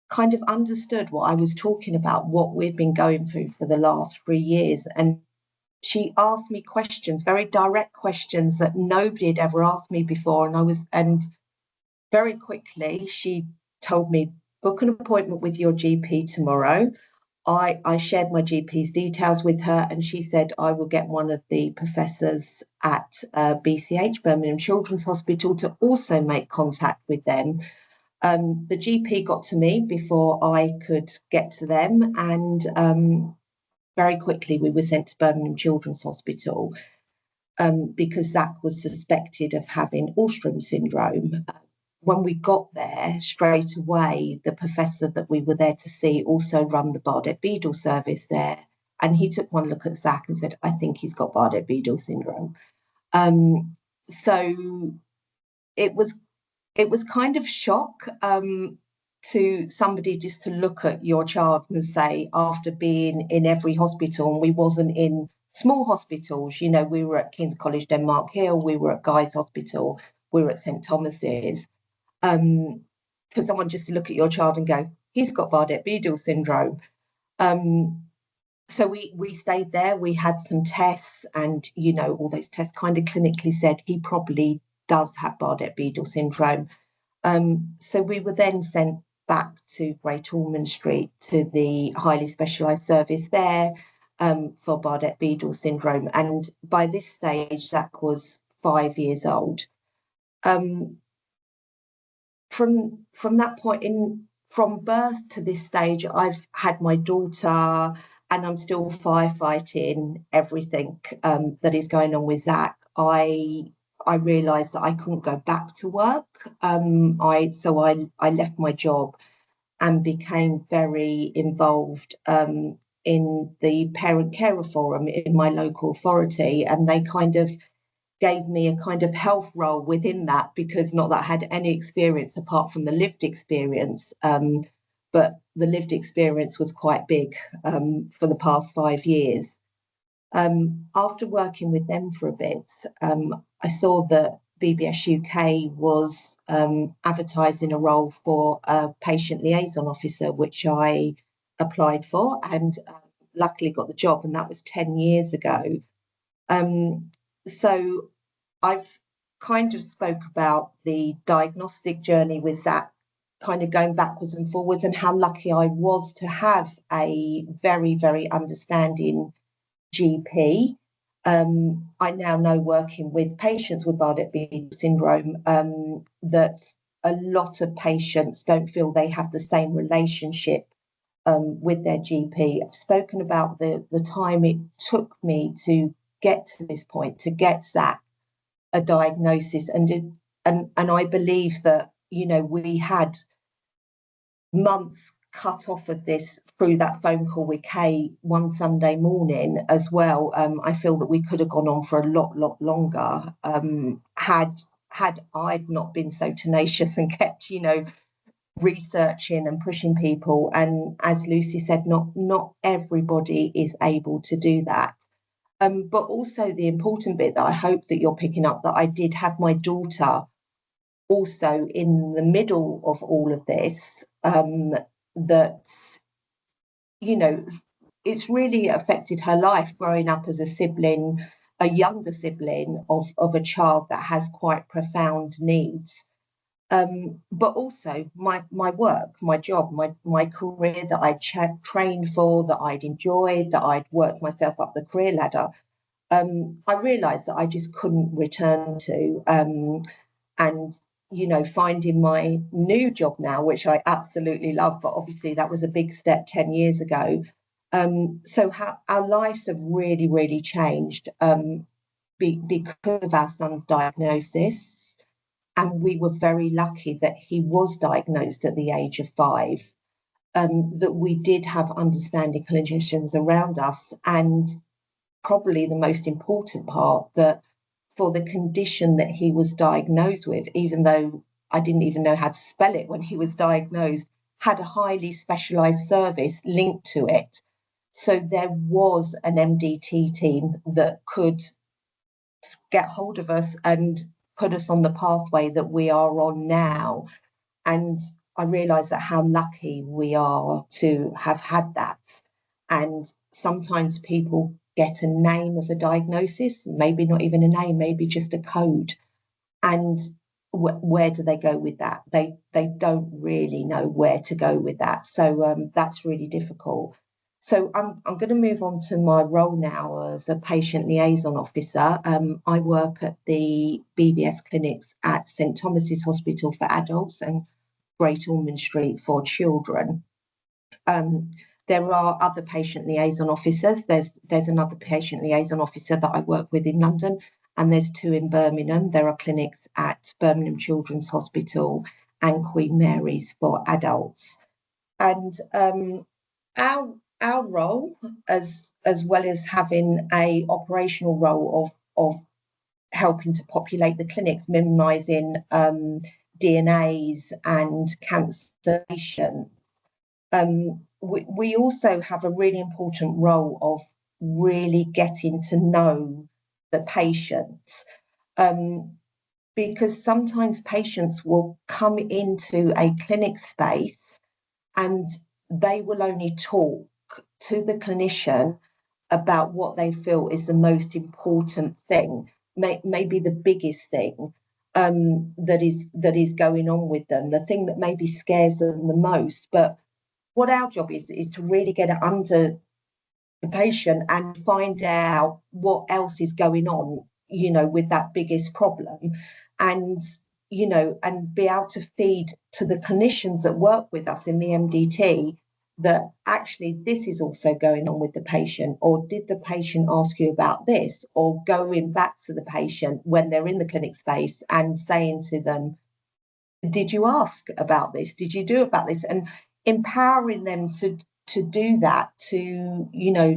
kind of understood what I was talking about, what we've been going through for the last 3 years. And she asked me questions, very direct questions that nobody had ever asked me before. And very quickly, she told me, book an appointment with your GP tomorrow. I shared my GP's details with her, and she said I will get one of the professors at BCH, Birmingham Children's Hospital, to also make contact with them. The GP got to me before I could get to them, and very quickly we were sent to Birmingham Children's Hospital because Zach was suspected of having Alström syndrome. When we got there, straight away, the professor that we were there to see also run the Bardet-Biedl service there, and he took one look at Zach and said, I think he's got Bardet-Biedl syndrome. So it was kind of shock to somebody just to look at your child and say, after being in every hospital, and we wasn't in small hospitals, you know, we were at King's College Denmark Hill, we were at Guy's Hospital, we were at St Thomas's, for someone just to look at your child and go, he's got Bardet-Biedl syndrome. So we stayed there, we had some tests, and, you know, all those tests kind of clinically said he probably does have Bardet-Biedl syndrome. So we were then sent back to Great Ormond Street to the highly specialised service there for Bardet-Biedl syndrome. And by this stage, Zach was 5 years old. From that point from birth to this stage, I've had my daughter, and I'm still firefighting everything that is going on with Zach. I realised that I couldn't go back to work. So I left my job and became very involved in the parent carer forum in my local authority, and they kind of gave me a kind of health role within that, because not that I had any experience apart from the lived experience, but the lived experience was quite big for the past 5 years. After working with them for a bit, I saw that BBS UK was advertising a role for a patient liaison officer, which I applied for and luckily got the job, and that was 10 years ago. So I've kind of spoke about the diagnostic journey with Zach, kind of going backwards and forwards, and how lucky I was to have a very, very understanding GP. I now know, working with patients with Bardet-Biedl syndrome, that a lot of patients don't feel they have the same relationship with their GP. I've spoken about the time it took me to get to this point, to get Zach a diagnosis, and I believe that, you know, we had months cut off of this through that phone call with Kay one Sunday morning as well. I feel that we could have gone on for a lot longer had I'd not been so tenacious and kept, you know, researching and pushing people. And as Lucy said, not everybody is able to do that. But also the important bit that I hope that you're picking up, that I did have my daughter also in the middle of all of this, that, you know, it's really affected her life growing up as a sibling, a younger sibling of a child that has quite profound needs. But also my work, my job, my career that I'd trained for, that I'd enjoyed, that I'd worked myself up the career ladder. I realised that I just couldn't return to, and, you know, finding my new job now, which I absolutely love, but obviously that was a big step 10 years ago. So how our lives have really changed because of our son's diagnosis. And we were very lucky that he was diagnosed at the age of 5, that we did have understanding clinicians around us. And probably the most important part, that for the condition that he was diagnosed with, even though I didn't even know how to spell it when he was diagnosed, had a highly specialised service linked to it. So there was an MDT team that could get hold of us and put us on the pathway that we are on now. And I realise that how lucky we are to have had that. And sometimes people get a name of a diagnosis, maybe not even a name, maybe just a code. And where do they go with that? They don't really know where to go with that. So that's really difficult. So I'm going to move on to my role now as a patient liaison officer. I work at the BBS clinics at St Thomas's Hospital for adults and Great Ormond Street for children. There are other patient liaison officers. There's another patient liaison officer that I work with in London, and there's 2 in Birmingham. There are clinics at Birmingham Children's Hospital and Queen Mary's for adults. And our role, as well as having a operational role of helping to populate the clinics, minimising DNAs and cancellation. We also have a really important role of really getting to know the patients, because sometimes patients will come into a clinic space and they will only talk to the clinician about what they feel is the most important thing, maybe the biggest thing that is going on with them, the thing that maybe scares them the most. But what our job is to really get it under the patient and find out what else is going on, with that biggest problem, and and be able to feed to the clinicians that work with us in the MDT that actually this is also going on with the patient, or did the patient ask you about this, or going back to the patient when they're in the clinic space and saying to them, did you ask about this, did you do about this, and empowering them to do that, to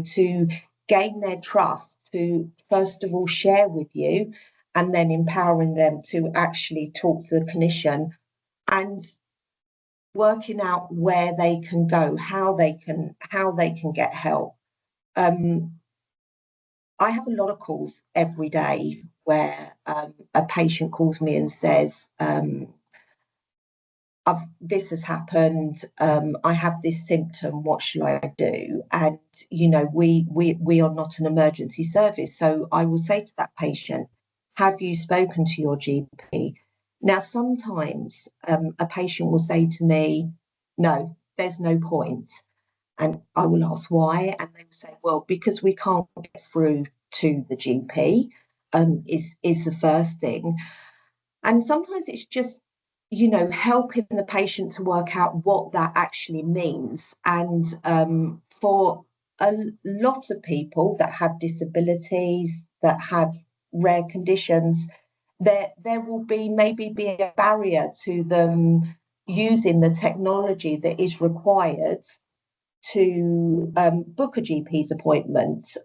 to gain their trust, to first of all share with you, and then empowering them to actually talk to the clinician and working out where they can go, how they can get help. I have a lot of calls every day where a patient calls me and says, this has happened, I have this symptom, what shall I do? And we are not an emergency service, so I will say to that patient, have you spoken to your GP? Now sometimes a patient will say to me, no, there's no point, and I will ask why, and they will say, well, because we can't get through to the GP, is the first thing. And sometimes it's just helping the patient to work out what that actually means. And for a lot of people that have disabilities, that have rare conditions, there will maybe be a barrier to them using the technology that is required to book a GP's appointment.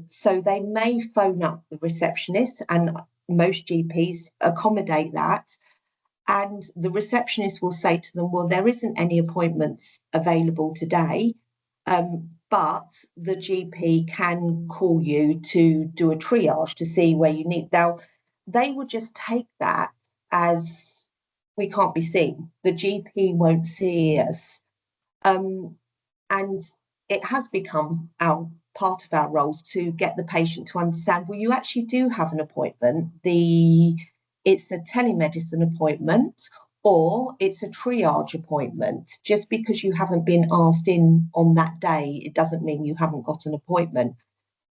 So they may phone up the receptionist, and most GPs accommodate that. And the receptionist will say to them, well, there isn't any appointments available today, but the GP can call you to do a triage to see where you need. Now, they will just take that as we can't be seen. The GP won't see us. And it has become part of our roles to get the patient to understand, well, you actually do have an appointment. It's a telemedicine appointment, or it's a triage appointment. Just because you haven't been asked in on that day, it doesn't mean you haven't got an appointment.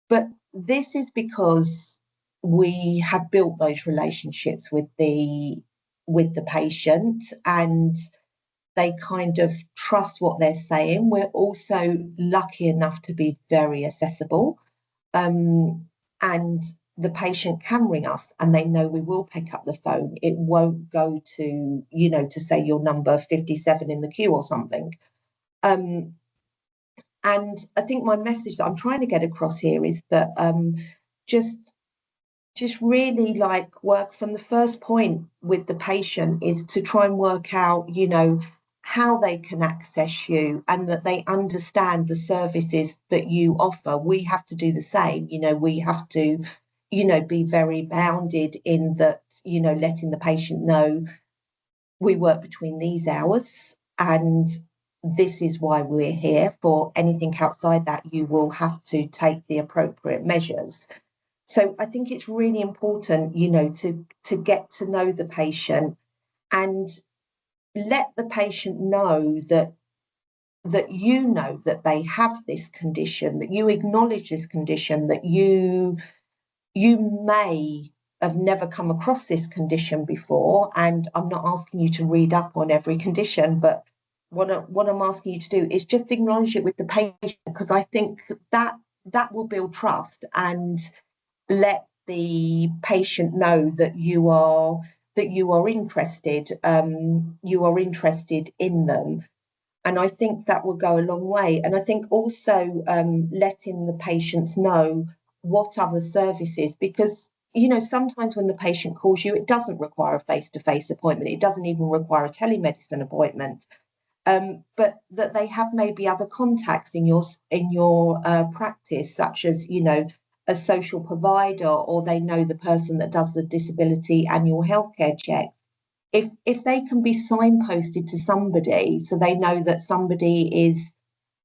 But this is because we have built those relationships with the patient, and they kind of trust what they're saying. We're also lucky enough to be very accessible, and the patient can ring us and they know we will pick up the phone. It won't go to, to say your number 57 in the queue or something. And I think my message that I'm trying to get across here is that just really work from the first point with the patient is to try and work out, how they can access you, and that they understand the services that you offer. We have to do the same. We have to, be very bounded in that, letting the patient know we work between these hours, and this is why we're here. For anything outside that, you will have to take the appropriate measures. So I think it's really important, to get to know the patient and let the patient know that you know that they have this condition, that you acknowledge this condition, that you may have never come across this condition before. And I'm not asking you to read up on every condition, but what I'm asking you to do is just acknowledge it with the patient, because I think that will build trust and let the patient know that you are interested, in them. And I think that will go a long way. And I think also letting the patients know what other services, because, you know, sometimes when the patient calls you, it doesn't require a face-to-face appointment. It doesn't even require a telemedicine appointment. But that they have maybe other contacts in your practice, such as, you know, a social provider, or they know the person that does the disability annual healthcare checks. If they can be signposted to somebody so they know that somebody is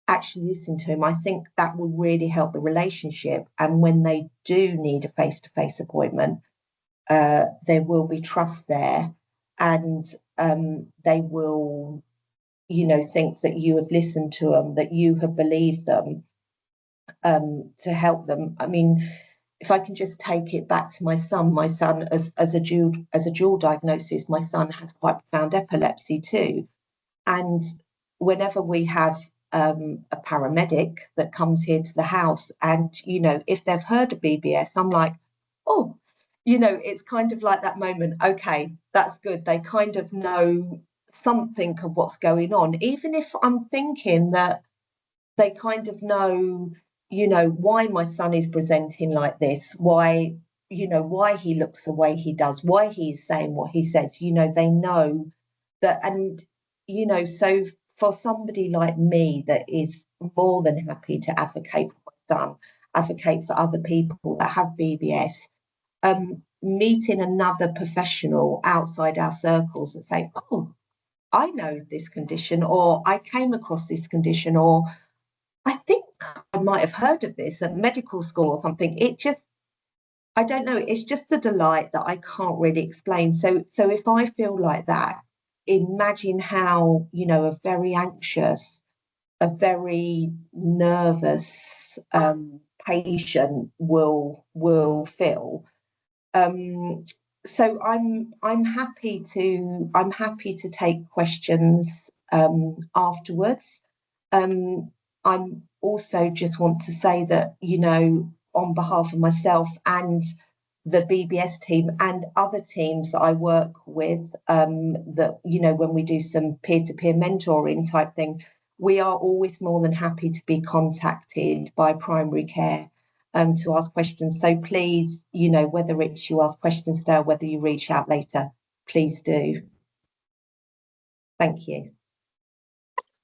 actually listening to them, I think that will really help the relationship. And when they do need a face-to-face appointment, there will be trust there, and they will, you know, think that you have listened to them, that you have believed them, to help them. I mean, if I can just take it back to my son as a dual diagnosis, my son has quite profound epilepsy too. And whenever we have a paramedic that comes here to the house, and, you know, if they've heard of BBS, I'm like, oh, you know, it's kind of like that moment, okay, that's good. They kind of know something of what's going on, even if I'm thinking that they kind of know, you know, why my son is presenting like this, why, you know, why he looks the way he does, why he's saying what he says, you know, they know that. And, you know, so for somebody like me that is more than happy to advocate for my son, advocate for other people that have BBS, meeting another professional outside our circles and say, oh, I know this condition, or I came across this condition, or I think I might have heard of this at medical school or something. It just, I don't know, it's just a delight that I can't really explain. So if I feel like that, imagine how, you know, a very anxious, a very nervous patient will feel. So I'm happy to take questions afterwards. I'm also just want to say that, you know, on behalf of myself and the BBS team and other teams that I work with, that, you know, when we do some peer-to-peer mentoring type thing, we are always more than happy to be contacted by primary care to ask questions. So please, you know, whether it's you ask questions today or whether you reach out later, please do. Thank you.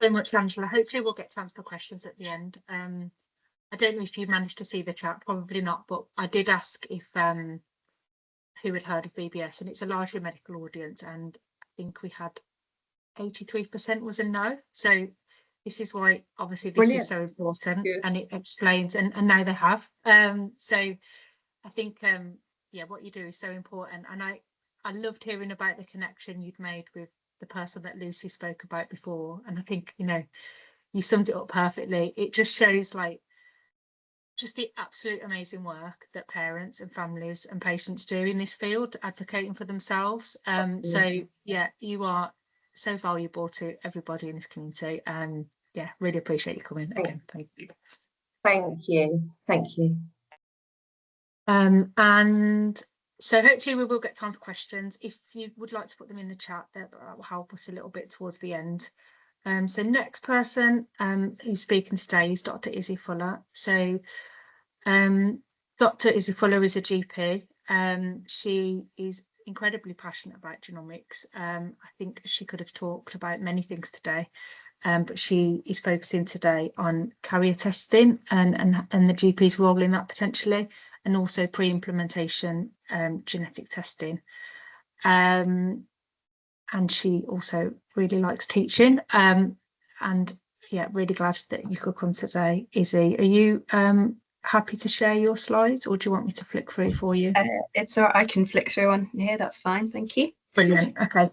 So much, Angela. Hopefully we'll get chance for questions at the end. I don't know if you managed to see the chat, probably not, but I did ask if who had heard of BBS, and it's a largely medical audience, and I think we had 83% was a no. So this is why obviously this Brilliant. Is so important. Good. And it explains, and now they have. So I think yeah, what you do is so important, and I loved hearing about the connection you'd made with the person that Lucy spoke about before. And I think, you know, you summed it up perfectly. It just shows like just the absolute amazing work that parents and families and patients do in this field, advocating for themselves. So yeah, you are so valuable to everybody in this community, and yeah, really appreciate you coming again. Thank you. Thank you. Thank you. And so hopefully we will get time for questions. If you would like to put them in the chat, that will help us a little bit towards the end. So next person who's speaking today is Dr. Izzy Fuller. So Dr. Izzy Fuller is a GP. She is incredibly passionate about genomics. I think she could have talked about many things today, but she is focusing today on carrier testing and the GP's role in that potentially, and also pre-implementation genetic testing. And she also really likes teaching. And yeah, really glad that you could come today. Izzy, are you happy to share your slides, or do you want me to flick through for you? It's all right, I can flick through on here, that's fine, thank you. Brilliant, okay.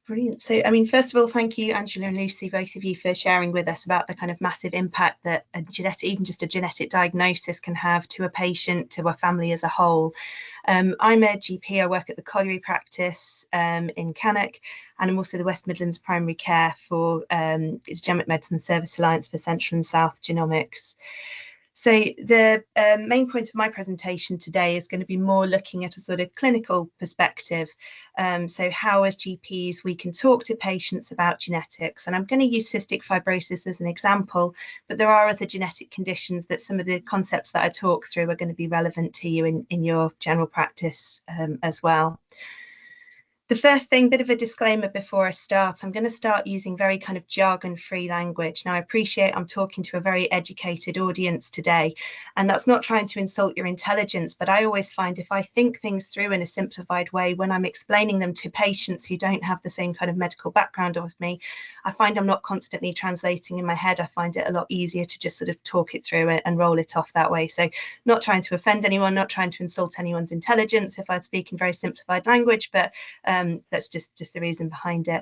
Brilliant. So, I mean, first of all, thank you, Angela and Lucy, both of you, for sharing with us about the kind of massive impact that a genetic, even just a genetic diagnosis, can have to a patient, to a family as a whole. I'm a GP, I work at the colliery practice in Cannock, and I'm also the West Midlands Primary Care for its Genomic Medicine Service Alliance for Central and South Genomics. So the main point of my presentation today is going to be more looking at a sort of clinical perspective. So how as GPs we can talk to patients about genetics, and I'm going to use cystic fibrosis as an example, but there are other genetic conditions that some of the concepts that I talk through are going to be relevant to you in your general practice as well. The first thing, bit of a disclaimer before I start, I'm going to start using very kind of jargon-free language. Now, I appreciate I'm talking to a very educated audience today, and that's not trying to insult your intelligence, but I always find if I think things through in a simplified way, when I'm explaining them to patients who don't have the same kind of medical background as me, I find I'm not constantly translating in my head. I find it a lot easier to just sort of talk it through and roll it off that way. So not trying to offend anyone, not trying to insult anyone's intelligence if I speak in very simplified language, but that's just the reason behind it.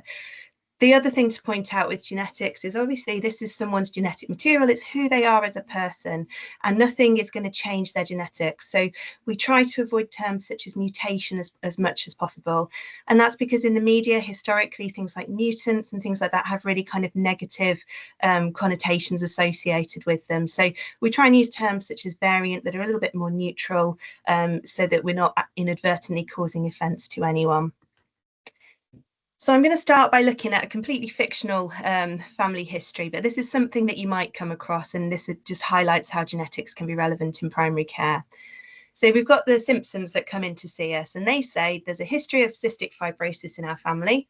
The other thing to point out with genetics is obviously this is someone's genetic material, it's who they are as a person, and nothing is going to change their genetics. So we try to avoid terms such as mutation as much as possible. And that's because in the media, historically, things like mutants and things like that have really kind of negative connotations associated with them. So we try and use terms such as variant that are a little bit more neutral, so that we're not inadvertently causing offence to anyone. So I'm going to start by looking at a completely fictional family history, but this is something that you might come across, and this just highlights how genetics can be relevant in primary care. So we've got the Simpsons that come in to see us, and they say there's a history of cystic fibrosis in our family.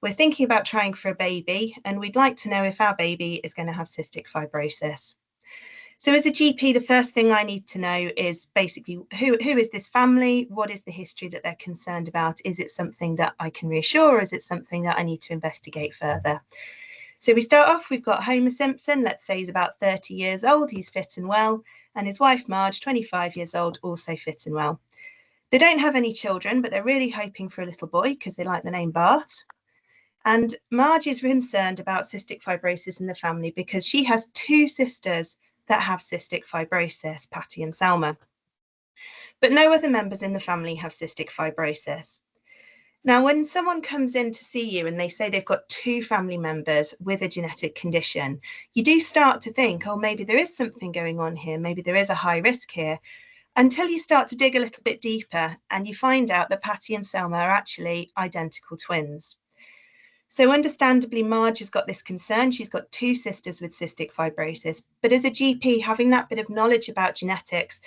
We're thinking about trying for a baby, and we'd like to know if our baby is going to have cystic fibrosis. So as a GP, the first thing I need to know is basically who is this family? What is the history that they're concerned about? Is it something that I can reassure, or is it something that I need to investigate further? So we start off, we've got Homer Simpson, let's say he's about 30 years old, he's fit and well, and his wife Marge, 25 years old, also fit and well. They don't have any children, but they're really hoping for a little boy because they like the name Bart. And Marge is concerned about cystic fibrosis in the family because she has two sisters that have cystic fibrosis, Patty and Selma. But no other members in the family have cystic fibrosis. Now, when someone comes in to see you and they say they've got two family members with a genetic condition, you do start to think, oh, maybe there is something going on here, maybe there is a high risk here, until you start to dig a little bit deeper and you find out that Patty and Selma are actually identical twins. So understandably, Marge has got this concern. She's got two sisters with cystic fibrosis. But as a GP, having that bit of knowledge about genetics,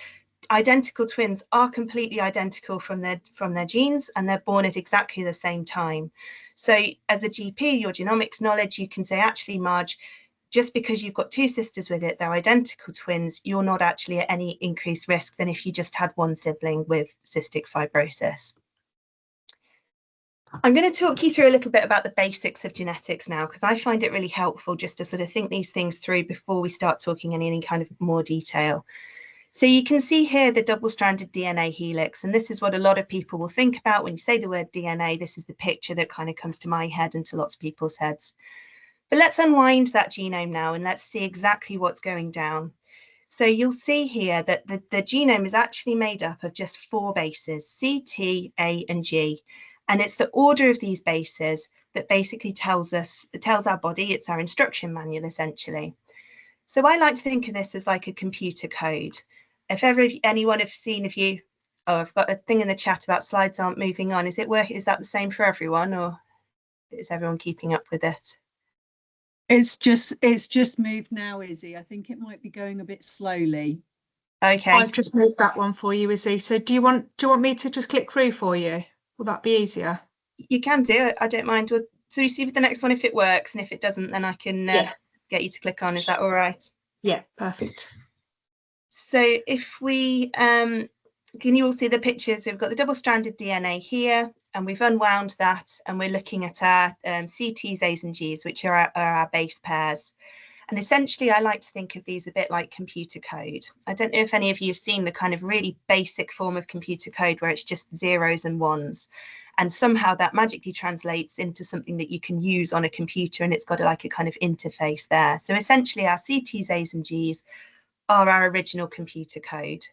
identical twins are completely identical from their genes, and they're born at exactly the same time. So as a GP, your genomics knowledge, you can say, actually, Marge, just because you've got two sisters with it, they're identical twins, you're not actually at any increased risk than if you just had one sibling with cystic fibrosis. I'm going to talk you through a little bit about the basics of genetics now, because I find it really helpful just to sort of think these things through before we start talking in any kind of more detail. So you can see here the double-stranded DNA helix, and this is what a lot of people will think about when you say the word DNA. This is the picture that kind of comes to my head and to lots of people's heads. But let's unwind that genome now and let's see exactly what's going down. So you'll see here that the genome is actually made up of just 4 bases, C, T, A, and G. And it's the order of these bases that basically tells our body, it's our instruction manual essentially. So I like to think of this as like a computer code. If ever anyone have seen, oh, I've got a thing in the chat about slides aren't moving on. Is that the same for everyone, or is everyone keeping up with it? It's just moved now, Izzy. I think it might be going a bit slowly. Okay. I've just moved that one for you, Izzy. So do you want me to just click through for you? Will that be easier? You can do it. I don't mind. So you see with the next one if it works, and if it doesn't, then I can get you to click on. Is that all right? Yeah, perfect. So if we can you all see the pictures? We've got the double-stranded DNA here, and we've unwound that, and we're looking at our CTs, A's, and G's, which are our base pairs. And essentially, I like to think of these a bit like computer code. I don't know if any of you have seen the kind of really basic form of computer code where it's just zeros and ones. And somehow that magically translates into something that you can use on a computer, and it's got like a kind of interface there. So essentially, our CTs, A's, and G's are our original computer code.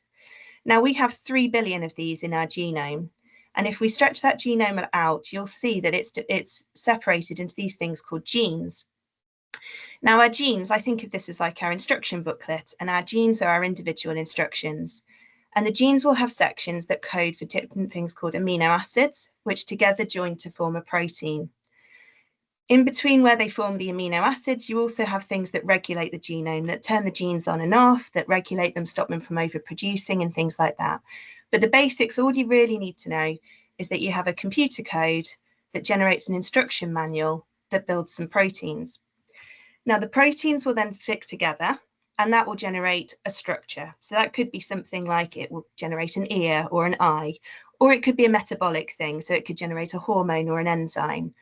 Now, we have 3 billion of these in our genome. And if we stretch that genome out, you'll see that it's separated into these things called genes. Now, our genes, I think of this as like our instruction booklet, and our genes are our individual instructions. And the genes will have sections that code for different things called amino acids, which together join to form a protein. In between where they form the amino acids, you also have things that regulate the genome, that turn the genes on and off, that regulate them, stop them from overproducing and things like that. But the basics, all you really need to know is that you have a computer code that generates an instruction manual that builds some proteins. Now, the proteins will then fit together, and that will generate a structure. So that could be something like it will generate an ear or an eye, or it could be a metabolic thing. So it could generate a hormone or an enzyme.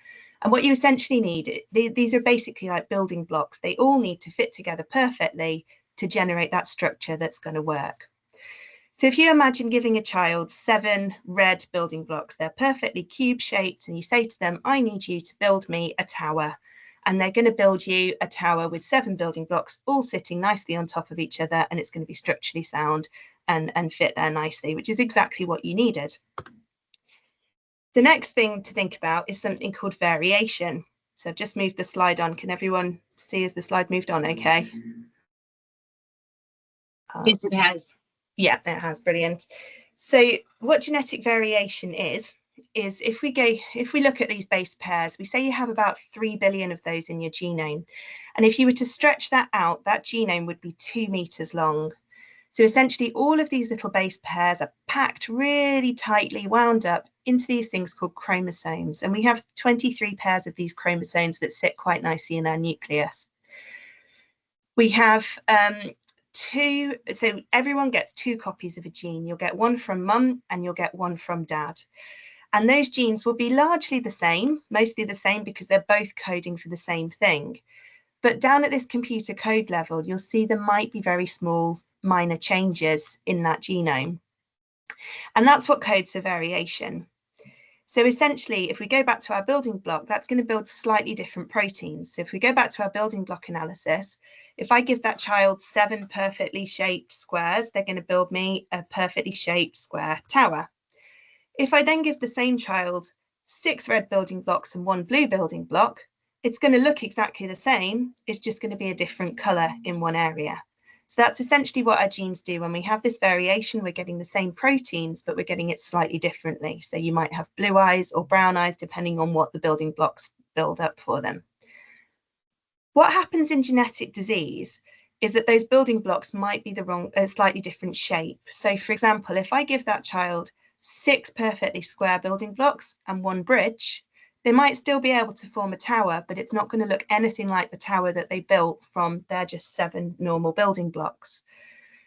And what you essentially need, these are basically like building blocks. They all need to fit together perfectly to generate that structure that's going to work. So if you imagine giving a child 7 red building blocks, they're perfectly cube shaped, and you say to them, I need you to build me a tower. And they're going to build you a tower with 7 building blocks all sitting nicely on top of each other, and it's going to be structurally sound and fit there nicely, which is exactly what you needed. The next thing to think about is something called variation. So I've just moved the slide on. Can everyone see as the slide moved on okay? Yes, it has. Yeah, it has. Brilliant. So what genetic variation is if we look at these base pairs, we say you have about 3 billion of those in your genome. And if you were to stretch that out, that genome would be 2 meters long. So essentially all of these little base pairs are packed really tightly, wound up into these things called chromosomes. And we have 23 pairs of these chromosomes that sit quite nicely in our nucleus. We have so everyone gets 2 copies of a gene. You'll get one from mum and you'll get one from dad. And those genes will be largely the same, mostly the same, because they're both coding for the same thing. But down at this computer code level, you'll see there might be very small minor changes in that genome. And that's what codes for variation. So essentially, if we go back to our building block, that's going to build slightly different proteins. So if we go back to our building block analysis, if I give that child 7 perfectly shaped squares, they're going to build me a perfectly shaped square tower. If I then give the same child 6 red building blocks and 1 blue building block, it's going to look exactly the same. It's just going to be a different color in one area. So that's essentially what our genes do. When we have this variation, we're getting the same proteins, but we're getting it slightly differently. So you might have blue eyes or brown eyes, depending on what the building blocks build up for them. What happens in genetic disease is that those building blocks might be a slightly different shape. So for example, if I give that child 6 perfectly square building blocks and 1 bridge, they might still be able to form a tower, but it's not going to look anything like the tower that they built from their just 7 normal building blocks.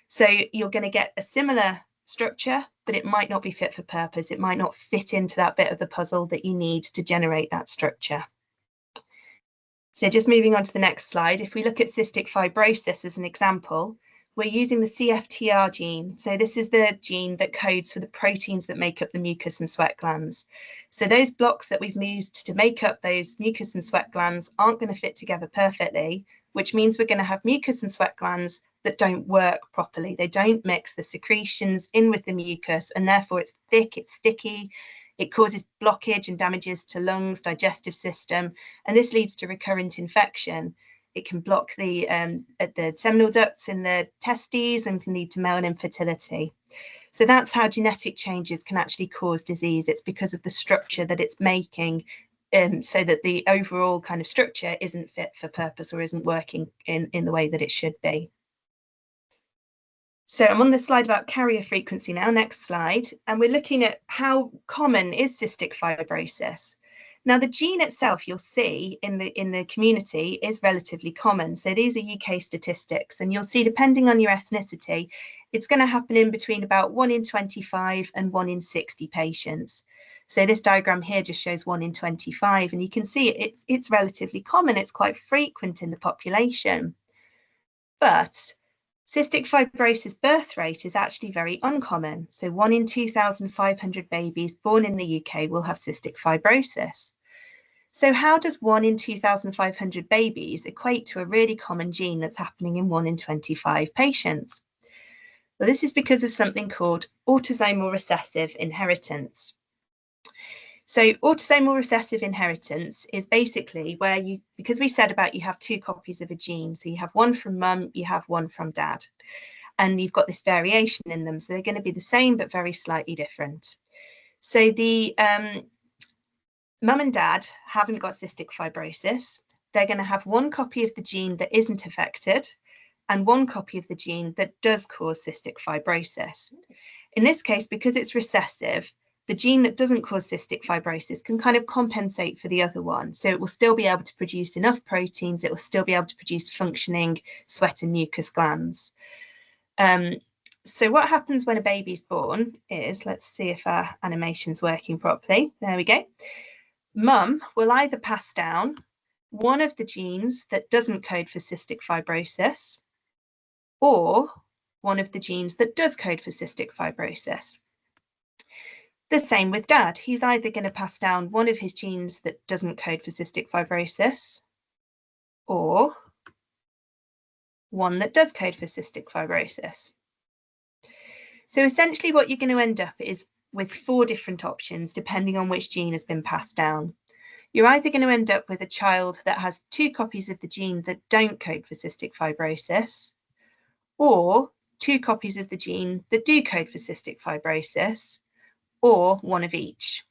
So you're going to get a similar structure, but it might not be fit for purpose. It might not fit into that bit of the puzzle that you need to generate that structure. So just moving on to the next slide, if we look at cystic fibrosis as an example, we're using the CFTR gene. So this is the gene that codes for the proteins that make up the mucus and sweat glands. So those blocks that we've used to make up those mucus and sweat glands aren't going to fit together perfectly, which means we're going to have mucus and sweat glands that don't work properly. They don't mix the secretions in with the mucus, and therefore it's thick, it's sticky, it causes blockage and damages to lungs, digestive system, and this leads to recurrent infection. It can block the seminal ducts in the testes and can lead to male infertility. So that's how genetic changes can actually cause disease. It's because of the structure that it's making, so that the overall kind of structure isn't fit for purpose or isn't working in the way that it should be. So I'm on the slide about carrier frequency now, next slide, and we're looking at how common is cystic fibrosis. Now, the gene itself, you'll see in the community, is relatively common. So these are UK statistics, and you'll see, depending on your ethnicity, it's going to happen in between about 1 in 25 and 1 in 60 patients. So this diagram here just shows 1 in 25, and you can see it's relatively common. It's quite frequent in the population. But cystic fibrosis birth rate is actually very uncommon. So 1 in 2,500 babies born in the UK will have cystic fibrosis. So how does 1 in 2,500 babies equate to a really common gene that's happening in 1 in 25 patients? Well, this is because of something called autosomal recessive inheritance. So autosomal recessive inheritance is basically where you, because we said about you have 2 copies of a gene, so you have one from mum, you have one from dad, and you've got this variation in them, so they're going to be the same but very slightly different. So the mum and dad haven't got cystic fibrosis. They're going to have one copy of the gene that isn't affected and one copy of the gene that does cause cystic fibrosis. In this case, because it's recessive, the gene that doesn't cause cystic fibrosis can kind of compensate for the other one. So it will still be able to produce enough proteins, it will still be able to produce functioning sweat and mucus glands. So what happens when a baby's born is, let's see if our animation's working properly. There we go. Mum will either pass down one of the genes that doesn't code for cystic fibrosis or one of the genes that does code for cystic fibrosis. The same with dad. He's either going to pass down one of his genes that doesn't code for cystic fibrosis or one that does code for cystic fibrosis. So essentially what you're going to end up is with 4 different options depending on which gene has been passed down. You're either going to end up with a child that has 2 copies of the gene that don't code for cystic fibrosis, or 2 copies of the gene that do code for cystic fibrosis, or one of each.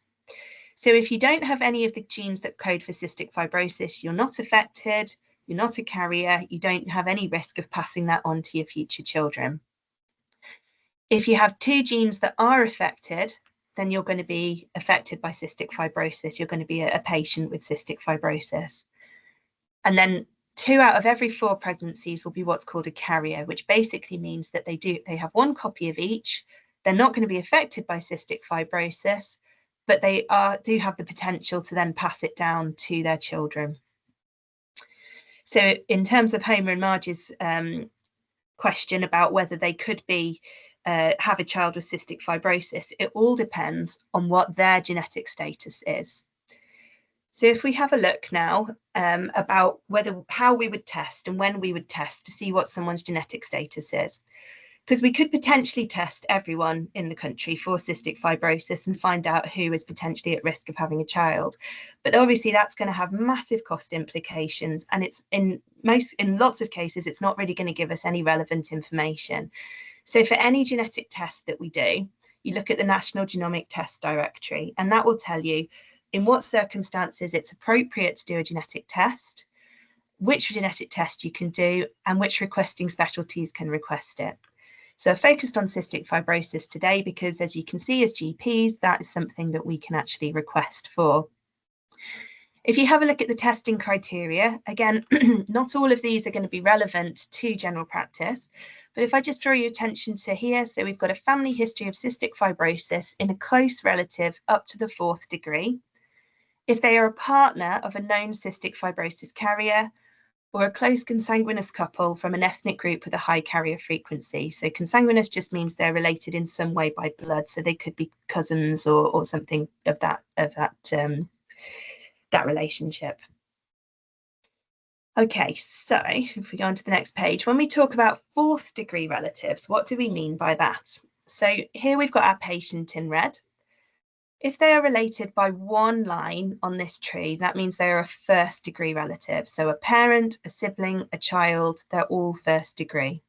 So if you don't have any of the genes that code for cystic fibrosis, you're not affected, you're not a carrier, you don't have any risk of passing that on to your future children. If you have 2 genes that are affected, then you're going to be affected by cystic fibrosis. You're going to be a patient with cystic fibrosis. And then 2 out of every 4 pregnancies will be what's called a carrier, which basically means that they have 1 copy of each. They're not going to be affected by cystic fibrosis, but they do have the potential to then pass it down to their children. So in terms of Homer and Marge's question about whether they could be have a child with cystic fibrosis, it all depends on what their genetic status is. So if we have a look now about how we would test and when we would test to see what someone's genetic status is, because we could potentially test everyone in the country for cystic fibrosis and find out who is potentially at risk of having a child. But obviously that's going to have massive cost implications, and it's in lots of cases, it's not really going to give us any relevant information. So for any genetic test that we do, you look at the National Genomic Test Directory, and that will tell you in what circumstances it's appropriate to do a genetic test, which genetic test you can do, and which requesting specialties can request it. So I focused on cystic fibrosis today because, as you can see, as GPs, that is something that we can actually request for. If you have a look at the testing criteria, again, not all of these are going to be relevant to general practice, but if I just draw your attention to here, so we've got a family history of cystic fibrosis in a close relative up to the 4th degree. If they are a partner of a known cystic fibrosis carrier, or a close consanguineous couple from an ethnic group with a high carrier frequency. So consanguineous just means they're related in some way by blood, so they could be cousins or something of that relationship. Okay, so if we go on to the next page, when we talk about 4th degree relatives, what do we mean by that? So here we've got our patient in red. If they are related by 1 line on this tree, that means they are a 1st degree relative. So a parent, a sibling, a child, they're all 1st degree.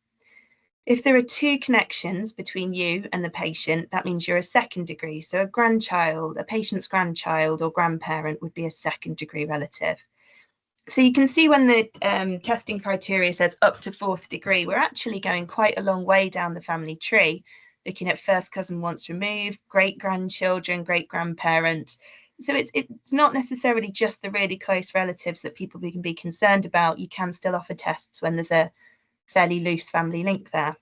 If there are 2 connections between you and the patient, that means you're a 2nd degree. So a grandchild, a patient's grandchild or grandparent would be a 2nd degree relative. So you can see when the testing criteria says up to 4th degree, we're actually going quite a long way down the family tree, looking at 1st cousin once removed, great-grandchildren, great-grandparents. So it's not necessarily just the really close relatives that people can be concerned about. You can still offer tests when there's a fairly loose family link there.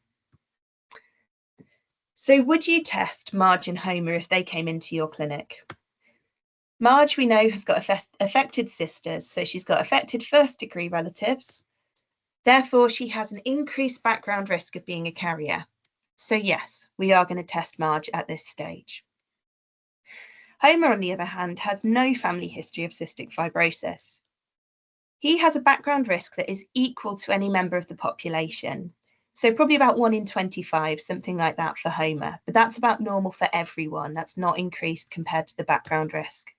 So would you test Marge and Homer if they came into your clinic? Marge, we know, has got affected sisters, so she's got affected 1st degree relatives. Therefore, she has an increased background risk of being a carrier. So yes, we are going to test Marge at this stage. Homer, on the other hand, has no family history of cystic fibrosis. He has a background risk that is equal to any member of the population. So probably about 1 in 25, something like that for Homer, but that's about normal for everyone. That's not increased compared to the background risk.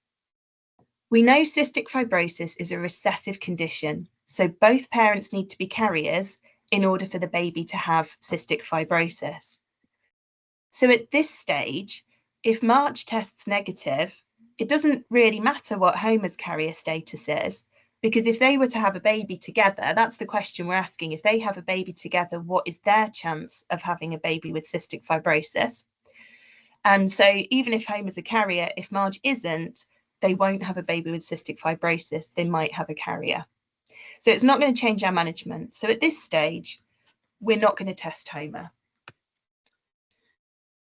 We know cystic fibrosis is a recessive condition, so both parents need to be carriers in order for the baby to have cystic fibrosis. So at this stage, if March tests negative, it doesn't really matter what Homer's carrier status is, because if they were to have a baby together, that's the question we're asking. If they have a baby together, what is their chance of having a baby with cystic fibrosis? And so even if Homer's a carrier, if Marge isn't, they won't have a baby with cystic fibrosis. They might have a carrier. So it's not going to change our management. So at this stage, we're not going to test Homer.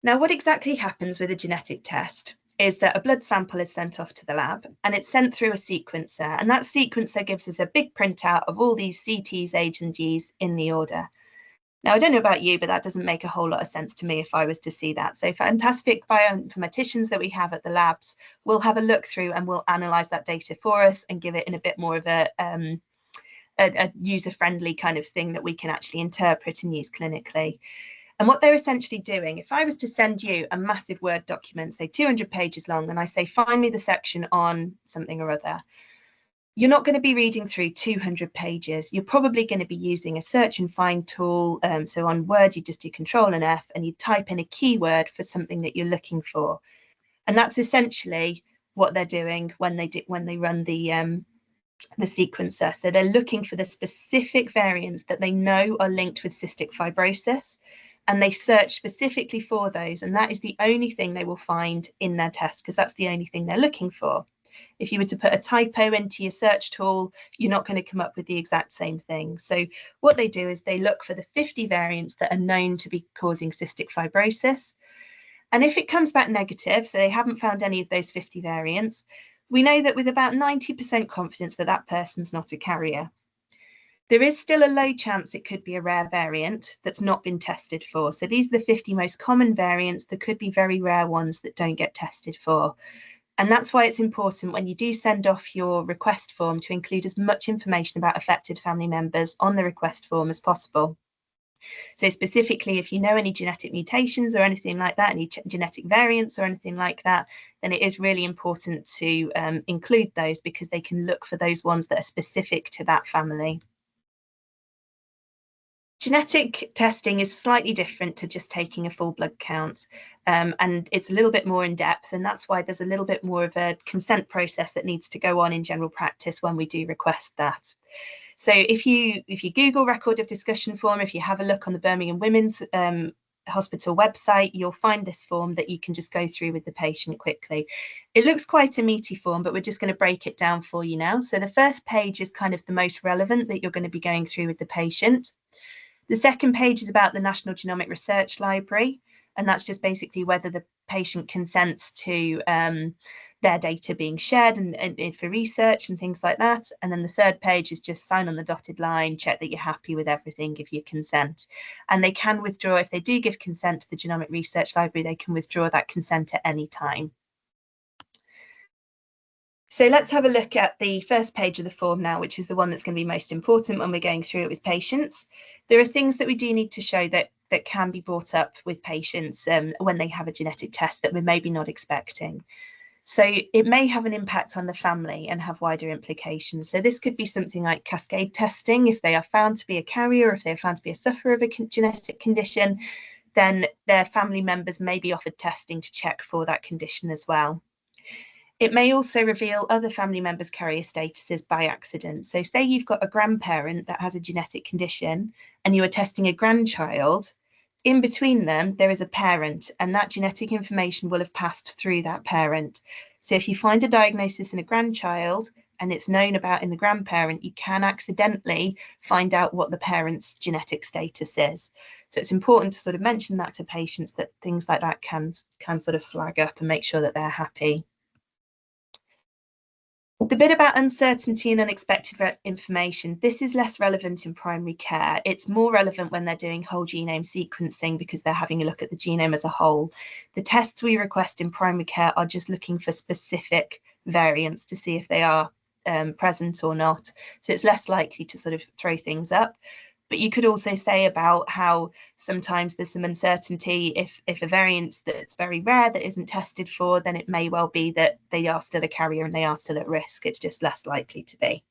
Now, what exactly happens with a genetic test is that a blood sample is sent off to the lab and it's sent through a sequencer. And that sequencer gives us a big printout of all these CTs, A's and G's in the order. Now, I don't know about you, but that doesn't make a whole lot of sense to me if I was to see that. So fantastic bioinformaticians that we have at the labs will have a look through and will analyse that data for us and give it in a bit more of a user-friendly kind of thing that we can actually interpret and use clinically. And what they're essentially doing, if I was to send you a massive Word document, say 200 pages long, and I say, find me the section on something or other, you're not going to be reading through 200 pages. You're probably going to be using a search and find tool. So on Word, you just do Control and F and you type in a keyword for something that you're looking for. And that's essentially what they're doing when they run the sequencer. So they're looking for the specific variants that they know are linked with cystic fibrosis, and they search specifically for those. And that is the only thing they will find in their test, because that's the only thing they're looking for. If you were to put a typo into your search tool, you're not going to come up with the exact same thing. So what they do is they look for the 50 variants that are known to be causing cystic fibrosis. And if it comes back negative, so they haven't found any of those 50 variants, we know that with about 90% confidence that that person's not a carrier. There is still a low chance it could be a rare variant that's not been tested for. So these are the 50 most common variants. There could be very rare ones that don't get tested for. And that's why it's important when you do send off your request form to include as much information about affected family members on the request form as possible. So specifically, if you know any genetic mutations or anything like that, any genetic variants or anything like that, then it is really important to include those, because they can look for those ones that are specific to that family. Genetic testing is slightly different to just taking a full blood count, and it's a little bit more in depth, and that's why there's a little bit more of a consent process that needs to go on in general practice when we do request that. So if you Google record of discussion form, if you have a look on the Birmingham Women's Hospital website, you'll find this form that you can just go through with the patient quickly. It looks quite a meaty form, but we're just going to break it down for you now. So the first page is kind of the most relevant that you're going to be going through with the patient. The second page is about the National Genomic Research Library, and that's just basically whether the patient consents to their data being shared and for research and things like that. And then the third page is just sign on the dotted line, check that you're happy with everything, give your consent. And they can withdraw, if they do give consent to the Genomic Research Library, they can withdraw that consent at any time. So let's have a look at the first page of the form now, which is the one that's going to be most important when we're going through it with patients. There are things that we do need to show that can be brought up with patients when they have a genetic test that we're maybe not expecting. So it may have an impact on the family and have wider implications. So this could be something like cascade testing. If they are found to be a carrier, if they are found to be a sufferer of a genetic condition, then their family members may be offered testing to check for that condition as well. It may also reveal other family members' carrier statuses by accident. So say you've got a grandparent that has a genetic condition and you are testing a grandchild. In between them, there is a parent, and that genetic information will have passed through that parent. So if you find a diagnosis in a grandchild and it's known about in the grandparent, you can accidentally find out what the parent's genetic status is. So it's important to sort of mention that to patients, that things like that can sort of flag up and make sure that they're happy. The bit about uncertainty and unexpected information, this is less relevant in primary care. It's more relevant when they're doing whole genome sequencing, because they're having a look at the genome as a whole. The tests we request in primary care are just looking for specific variants to see if they are present or not. So it's less likely to sort of throw things up. But you could also say about how sometimes there's some uncertainty if a variant that's very rare that isn't tested for, then it may well be that they are still a carrier and they are still at risk. It's just less likely to be.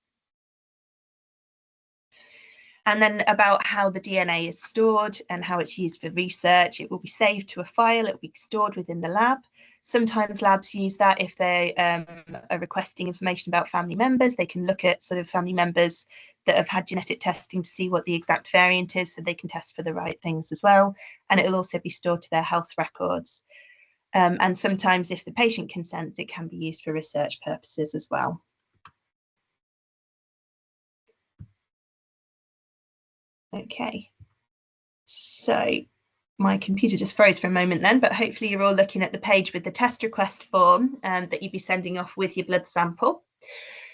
And then about how the DNA is stored and how it's used for research. It will be saved to a file, it will be stored within the lab. Sometimes labs use that if they are requesting information about family members. They can look at sort of family members that have had genetic testing to see what the exact variant is, so they can test for the right things as well. And it'll also be stored to their health records. And sometimes if the patient consents, it can be used for research purposes as well. Okay, so my computer just froze for a moment then, but hopefully you're all looking at the page with the test request form that you'd be sending off with your blood sample.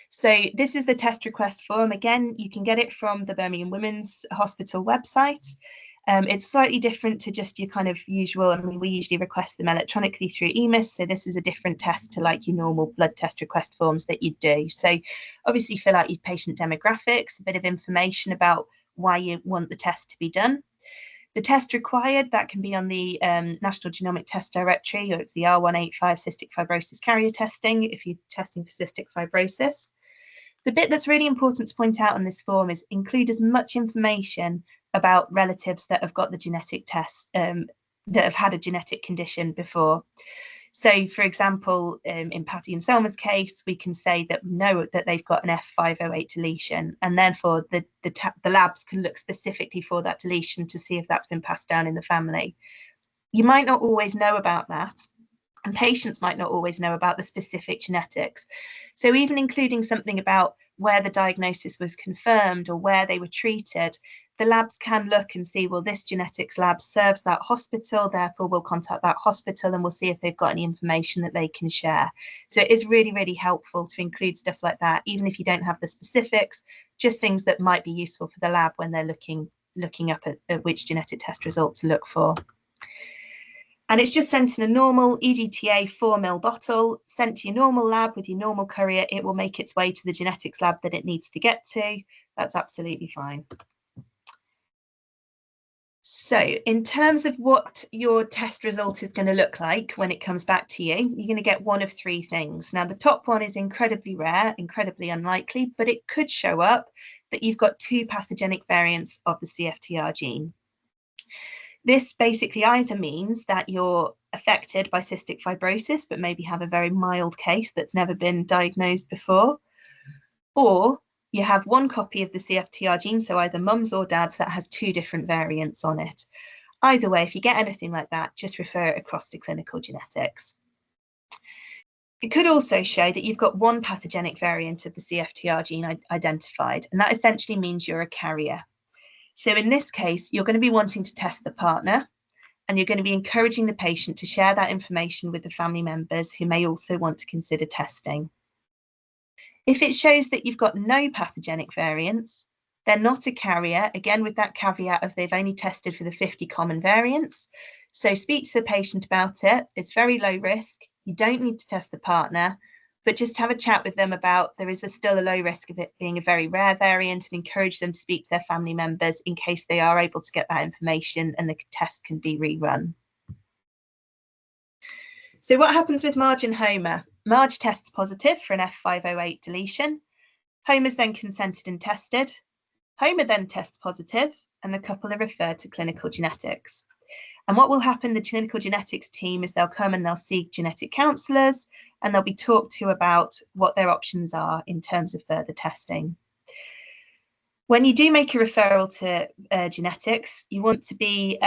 So this is the test request form. Again, you can get it from the Birmingham Women's Hospital website. It's slightly different to just your kind of usual. I mean, we usually request them electronically through EMIS, so this is a different test to like your normal blood test request forms that you do. So obviously fill out your patient demographics, a bit of information about why you want the test to be done. The test required, that can be on the National Genomic Test Directory, or it's the R185 cystic fibrosis carrier testing if you're testing for cystic fibrosis. The bit that's really important to point out on this form is include as much information about relatives that have got the genetic test, that have had a genetic condition before. So, for example, in Patty and Selma's case, we can say that we know that they've got an F508 deletion, and therefore the labs can look specifically for that deletion to see if that's been passed down in the family. You might not always know about that, and patients might not always know about the specific genetics. So even including something about where the diagnosis was confirmed or where they were treated, the labs can look and see, well, this genetics lab serves that hospital, therefore we'll contact that hospital and we'll see if they've got any information that they can share. So it is really, really helpful to include stuff like that, even if you don't have the specifics, just things that might be useful for the lab when they're looking up at which genetic test result to look for. And it's just sent in a normal EDTA 4 ml bottle, sent to your normal lab with your normal courier. It will make its way to the genetics lab that it needs to get to. That's absolutely fine. So in terms of what your test result is going to look like when it comes back to you, you're going to get one of three things. Now, the top one is incredibly rare, incredibly unlikely, but it could show up that you've got 2 pathogenic variants of the CFTR gene. This basically either means that you're affected by cystic fibrosis, but maybe have a very mild case that's never been diagnosed before, or you have 1 copy of the CFTR gene, so either mum's or dad's, that has 2 different variants on it. Either way, if you get anything like that, just refer it across to clinical genetics. It could also show that you've got 1 pathogenic variant of the CFTR gene identified, and that essentially means you're a carrier. So in this case, you're going to be wanting to test the partner, and you're going to be encouraging the patient to share that information with the family members who may also want to consider testing. If it shows that you've got no pathogenic variants, they're not a carrier, again with that caveat of they've only tested for the 50 common variants. So speak to the patient about it. It's very low risk. You don't need to test the partner, but just have a chat with them about there is still a low risk of it being a very rare variant, and encourage them to speak to their family members in case they are able to get that information and the test can be rerun. So what happens with Marge and Homer? Marge tests positive for an F508 deletion. Homer's then consented and tested. Homer then tests positive, and the couple are referred to clinical genetics. And what will happen, the clinical genetics team, is they'll come and they'll see genetic counsellors, and they'll be talked to about what their options are in terms of further testing. When you do make a referral to genetics, you want to be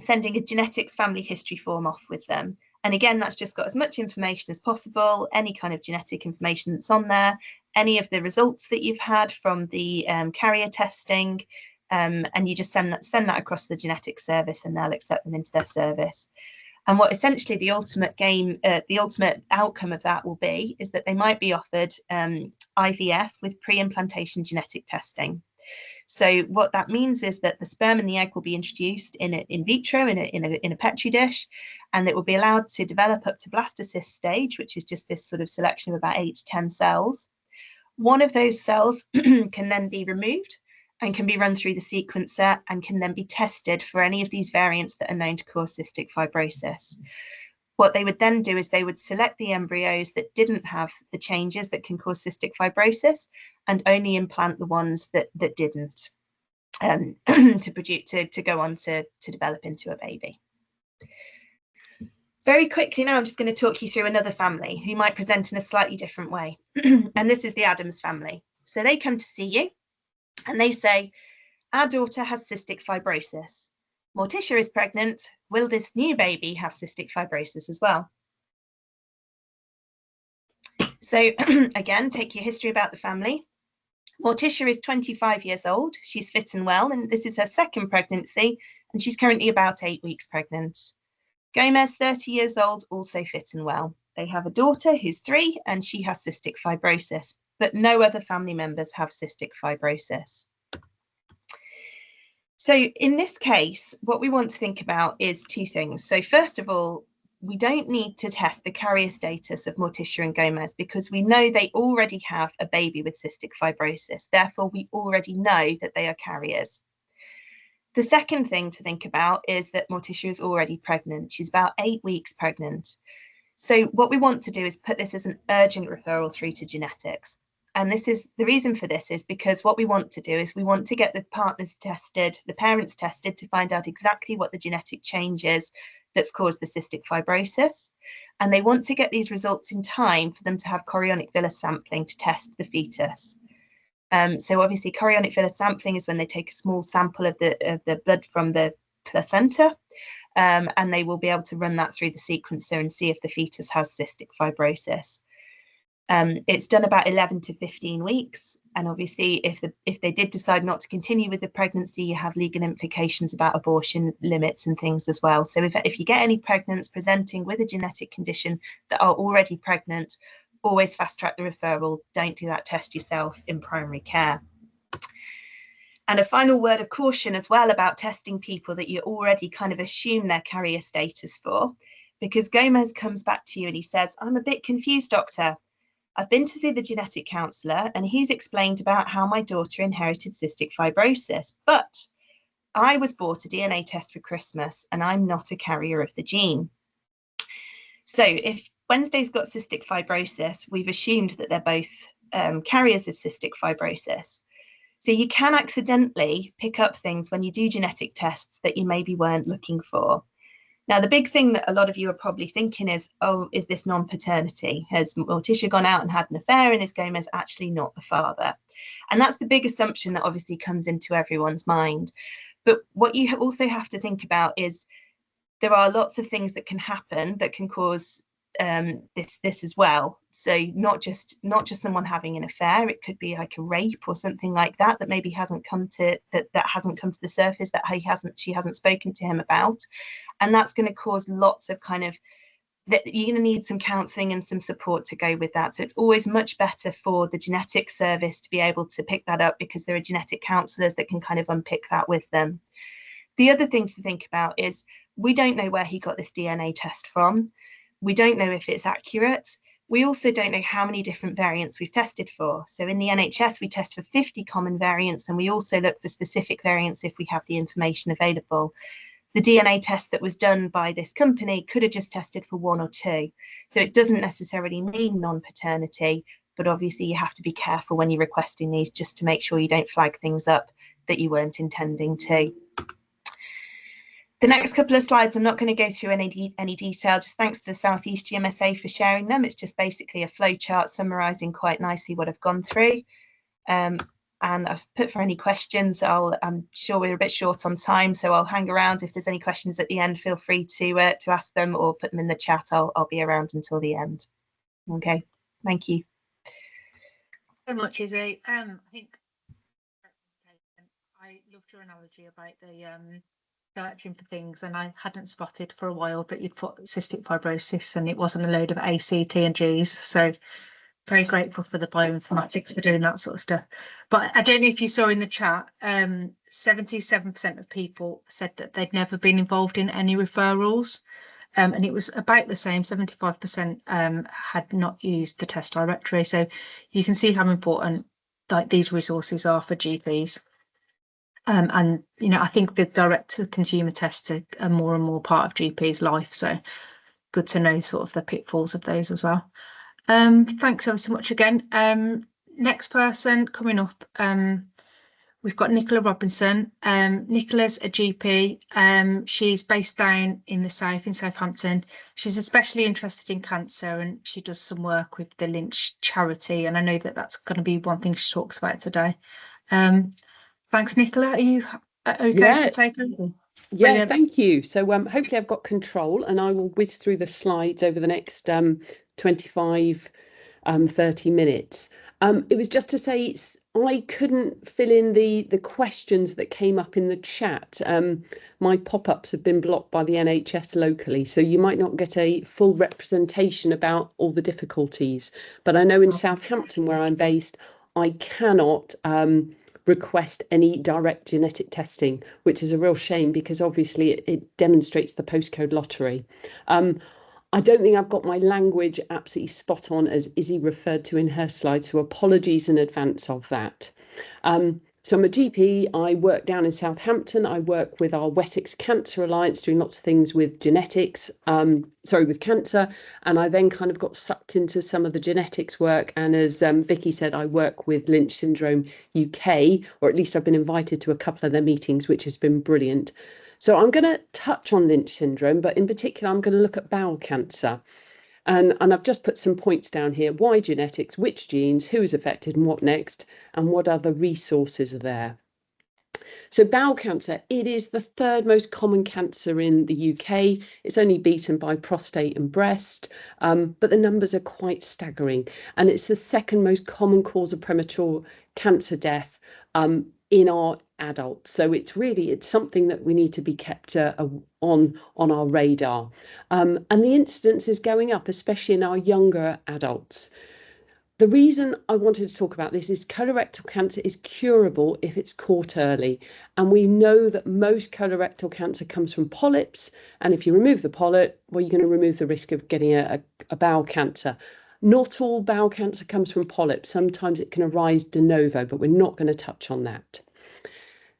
sending a genetics family history form off with them. And again, that's just got as much information as possible, any kind of genetic information that's on there, any of the results that you've had from the carrier testing, and you just send that across to the genetics service, and they'll accept them into their service. And what essentially the ultimate outcome of that will be is that they might be offered IVF with pre-implantation genetic testing. So what that means is that the sperm and the egg will be introduced in vitro in a petri dish, and it will be allowed to develop up to blastocyst stage, which is just this sort of selection of about 8 to 10 cells. One of those cells can then be removed, and can be run through the sequencer and can then be tested for any of these variants that are known to cause cystic fibrosis. What they would then do is they would select the embryos that didn't have the changes that can cause cystic fibrosis and only implant the ones that didn't, to go on to develop into a baby. Very quickly now, I'm just going to talk you through another family who might present in a slightly different way. And this is the Adams family. So they come to see you and they say, our daughter has cystic fibrosis. Morticia is pregnant. Will this new baby have cystic fibrosis as well? So again, take your history about the family. Morticia is 25 years old. She's fit and well, and this is her second pregnancy, and she's currently about 8 weeks pregnant. Gomez, 30 years old, also fit and well. They have a daughter who's 3, and she has cystic fibrosis, but no other family members have cystic fibrosis. So in this case, what we want to think about is 2 things. So first of all, we don't need to test the carrier status of Morticia and Gomez because we know they already have a baby with cystic fibrosis. Therefore, we already know that they are carriers. The second thing to think about is that Morticia is already pregnant. She's about 8 weeks pregnant. So what we want to do is put this as an urgent referral through to genetics. And this is the reason for this is because what we want to do is we want to get the partners tested, the parents tested to find out exactly what the genetic change is that's caused the cystic fibrosis. And they want to get these results in time for them to have chorionic villus sampling to test the fetus. So obviously chorionic villus sampling is when they take a small sample of the blood from the placenta, and they will be able to run that through the sequencer and see if the fetus has cystic fibrosis. It's done about 11 to 15 weeks. And obviously, if they did decide not to continue with the pregnancy, you have legal implications about abortion limits and things as well. So if you get any pregnants presenting with a genetic condition that are already pregnant, always fast track the referral. Don't do that test yourself in primary care. And a final word of caution as well about testing people that you already kind of assume their carrier status for, because Gomez comes back to you and he says, I'm a bit confused, doctor. I've been to see the genetic counsellor and he's explained about how my daughter inherited cystic fibrosis, but I was bought a DNA test for Christmas and I'm not a carrier of the gene. So if Wednesday's got cystic fibrosis, we've assumed that they're both carriers of cystic fibrosis. So you can accidentally pick up things when you do genetic tests that you maybe weren't looking for. Now, the big thing that a lot of you are probably thinking is, oh, is this non-paternity? Has Morticia gone out and had an affair and is Gomez actually not the father? And that's the big assumption that obviously comes into everyone's mind. But what you also have to think about is there are lots of things that can happen that can cause this as well. So not just someone having an affair, it could be like a rape or something like that maybe hasn't come to that hasn't come to the surface, that she hasn't spoken to him about, and that's going to cause lots of kind of that you're going to need some counselling and some support to go with that. So it's always much better for the genetic service to be able to pick that up because there are genetic counsellors that can kind of unpick that with them. The other thing to think about is we don't know where he got this DNA test from. We don't know if it's accurate. We also don't know how many different variants we've tested for. So in the NHS, we test for 50 common variants, and we also look for specific variants if we have the information available. The DNA test that was done by this company could have just tested for 1 or 2. So it doesn't necessarily mean non-paternity, but obviously you have to be careful when you're requesting these just to make sure you don't flag things up that you weren't intending to. The next couple of slides, I'm not going to go through any detail, just thanks to the South East GMSA for sharing them. It's just basically a flow chart summarising quite nicely what I've gone through. And I've put for any questions. I'm sure we're a bit short on time, so I'll hang around. If there's any questions at the end, feel free to ask them or put them in the chat. I'll be around until the end. Okay, thank you. So much, Izzy. I think I loved your analogy about the searching for things, and I hadn't spotted for a while that you'd put cystic fibrosis and it wasn't a load of A, C, T and G's. So very grateful for the bioinformatics for doing that sort of stuff. But I don't know if you saw in the chat, 77% of people said that they'd never been involved in any referrals. And it was about the same, 75% had not used the test directory. So you can see how important like these resources are for GPs. And, you know, I think the direct to consumer tests are more and more part of GP's life. So good to know sort of the pitfalls of those as well. Thanks ever so much again. Next person coming up, we've got Nicola Robinson. Nicola's a GP. She's based down in the south, in Southampton. She's especially interested in cancer, and she does some work with the Lynch charity. And I know that that's going to be one thing she talks about today. Thanks, Nicola. Are you okay to take over? Yeah, Brilliant. thank you. So hopefully I've got control, and I will whiz through the slides over the next 25, 30 minutes. It was just to say I couldn't fill in the questions that came up in the chat. My pop-ups have been blocked by the NHS locally, so you might not get a full representation about all the difficulties. But I know in Southampton, where I'm based, I cannot request any direct genetic testing, which is a real shame because obviously it demonstrates the postcode lottery. I don't think I've got my language absolutely spot on, as Izzy referred to in her slide, so apologies in advance of that. So I'm a GP. I work down in Southampton. I work with our Wessex Cancer Alliance, doing lots of things with genetics, with cancer. And I then kind of got sucked into some of the genetics work. And as Vicky said, I work with Lynch Syndrome UK, or at least I've been invited to a couple of their meetings, which has been brilliant. So I'm going to touch on Lynch syndrome, but in particular, I'm going to look at bowel cancer. And I've just put some points down here. Why genetics, which genes, who is affected and what next, and what other resources are there. So bowel cancer, it is the third most common cancer in the UK. It's only beaten by prostate and breast, but the numbers are quite staggering. And it's the second most common cause of premature cancer death in our adults. So it's something that we need to be kept on our radar. And the incidence is going up, especially in our younger adults. The reason I wanted to talk about this is colorectal cancer is curable if it's caught early. And we know that most colorectal cancer comes from polyps. And if you remove the polyp, well, you're going to remove the risk of getting a bowel cancer. Not all bowel cancer comes from polyps. Sometimes it can arise de novo, but we're not going to touch on that.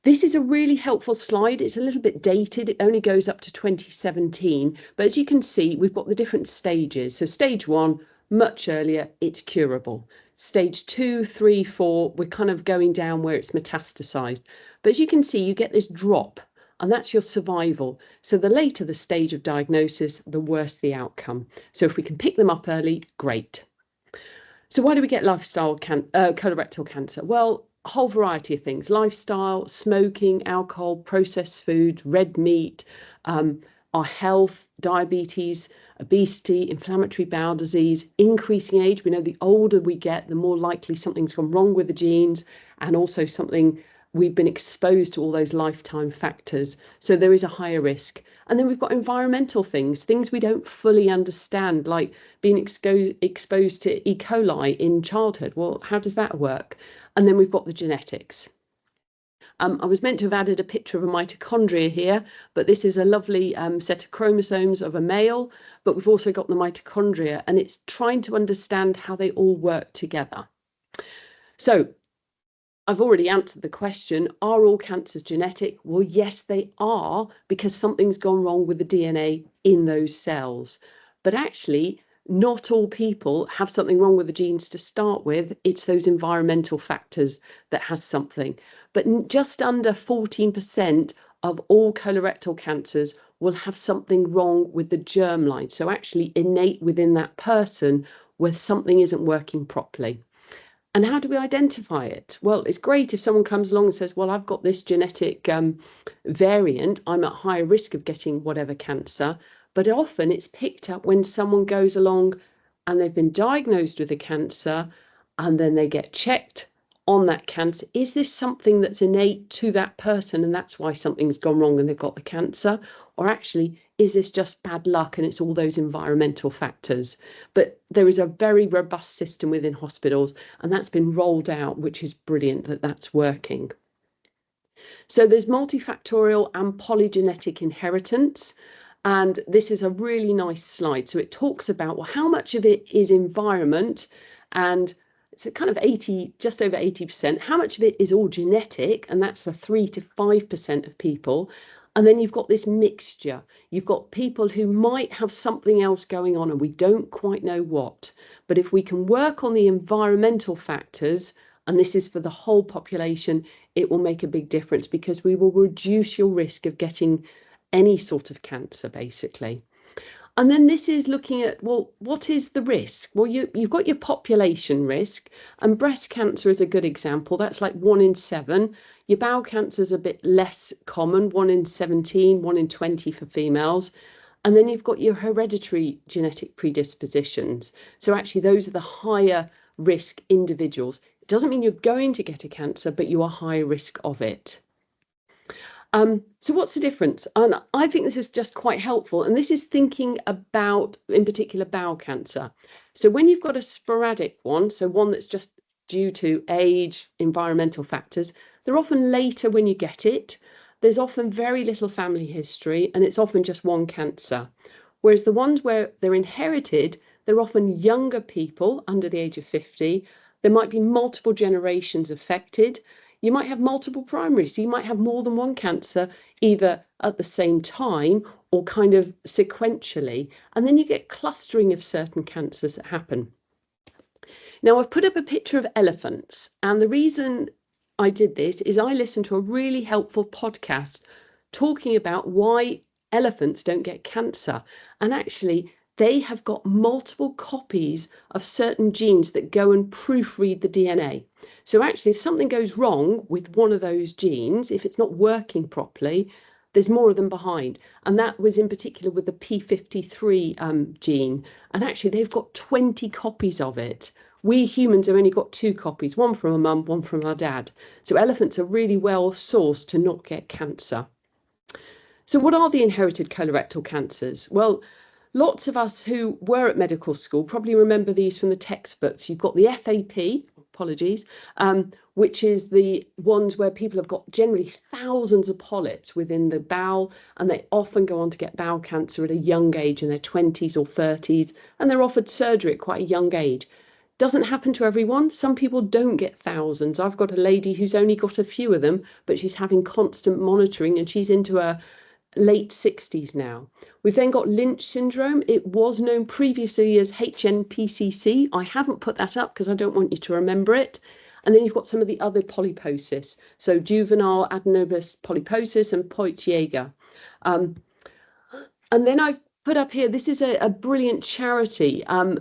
This is a really helpful slide. It's a little bit dated. It only goes up to 2017. But as you can see, we've got the different stages. So stage 1, much earlier, it's curable. Stage 2, 3, 4, we're kind of going down where it's metastasized. But as you can see, you get this drop, and that's your survival. So the later the stage of diagnosis, the worse the outcome. So if we can pick them up early, great. So why do we get colorectal cancer? Well, a whole variety of things: lifestyle, smoking, alcohol, processed food, red meat, our health, diabetes, obesity, inflammatory bowel disease, increasing age. We know the older we get, the more likely something's gone wrong with the genes, and also we've been exposed to all those lifetime factors. So there is a higher risk. And then we've got environmental things we don't fully understand, like being exposed to E. coli in childhood. Well, how does that work? And then we've got the genetics. I was meant to have added a picture of a mitochondria here, but this is a lovely set of chromosomes of a male, but we've also got the mitochondria, and it's trying to understand how they all work together. So I've already answered the question, are all cancers genetic? Well, yes, they are, because something's gone wrong with the DNA in those cells. But actually, not all people have something wrong with the genes to start with. It's those environmental factors that has something. But just under 14% of all colorectal cancers will have something wrong with the germline. So actually innate within that person where something isn't working properly. And how do we identify it? Well, it's great if someone comes along and says, well, I've got this genetic variant, I'm at higher risk of getting whatever cancer. But often it's picked up when someone goes along and they've been diagnosed with a cancer, and then they get checked on that cancer. Is this something that's innate to that person, and that's why something's gone wrong and they've got the cancer? Or actually, is this just bad luck and it's all those environmental factors? But there is a very robust system within hospitals, and that's been rolled out, which is brilliant that that's working. So there's multifactorial and polygenetic inheritance. And this is a really nice slide. So it talks about, well, how much of it is environment, and so kind of 80, just over 80%. How much of it is all genetic? And that's the 3 to 5% of people. And then you've got this mixture. You've got people who might have something else going on and we don't quite know what. But if we can work on the environmental factors, and this is for the whole population, it will make a big difference because we will reduce your risk of getting any sort of cancer, basically. And then this is looking at, well, what is the risk? Well, you've got your population risk, and breast cancer is a good example. That's like 1 in 7. Your bowel cancer is a bit less common, 1 in 17, 1 in 20 for females. And then you've got your hereditary genetic predispositions. So actually, those are the higher risk individuals. It doesn't mean you're going to get a cancer, but you are high risk of it. So what's the difference? And I think this is just quite helpful. And this is thinking about, in particular, bowel cancer. So when you've got a sporadic one, so one that's just due to age, environmental factors, they're often later when you get it. There's often very little family history, and it's often just one cancer. Whereas the ones where they're inherited, they're often younger people under the age of 50. There might be multiple generations affected. You might have multiple primaries, so you might have more than one cancer, either at the same time or kind of sequentially, and then you get clustering of certain cancers that happen. Now, I've put up a picture of elephants, and the reason I did this is I listened to a really helpful podcast talking about why elephants don't get cancer, and actually they have got multiple copies of certain genes that go and proofread the DNA. So actually, if something goes wrong with one of those genes, if it's not working properly, there's more of them behind. And that was in particular with the P53 gene. And actually, they've got 20 copies of it. We humans have only got 2 copies, one from our mum, one from our dad. So elephants are really well sourced to not get cancer. So what are the inherited colorectal cancers? Well, lots of us who were at medical school probably remember these from the textbooks. You've got the FAP, apologies, which is the ones where people have got generally thousands of polyps within the bowel, and they often go on to get bowel cancer at a young age in their 20s or 30s, and they're offered surgery at quite a young age. Doesn't happen to everyone. Some people don't get thousands. I've got a lady who's only got a few of them, but she's having constant monitoring and she's into her late 60s now. We've then got Lynch syndrome. It was known previously as HNPCC. I haven't put that up because I don't want you to remember it. And then you've got some of the other polyposis. So juvenile adenobus polyposis and Peutz-Jeghers. And then I've put up here, this is a brilliant charity, and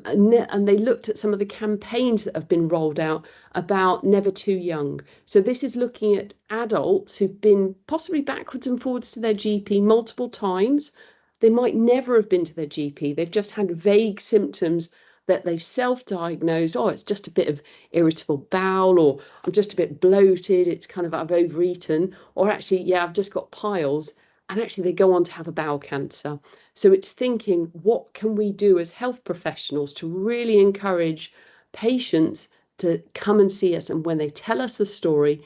they looked at some of the campaigns that have been rolled out about Never Too Young. So this is looking at adults who've been possibly backwards and forwards to their GP multiple times. They might never have been to their GP. They've just had vague symptoms that they've self-diagnosed. Oh, it's just a bit of irritable bowel, or I'm just a bit bloated. It's kind of, I've overeaten, or actually, yeah, I've just got piles. And actually they go on to have a bowel cancer. So it's thinking, what can we do as health professionals to really encourage patients to come and see us? And when they tell us the story,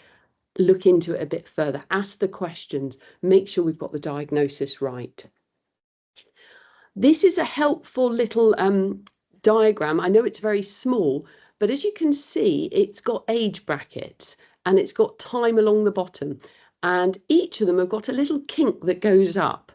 look into it a bit further, ask the questions, make sure we've got the diagnosis right. This is a helpful little diagram. I know it's very small, but as you can see, it's got age brackets and it's got time along the bottom. And each of them have got a little kink that goes up.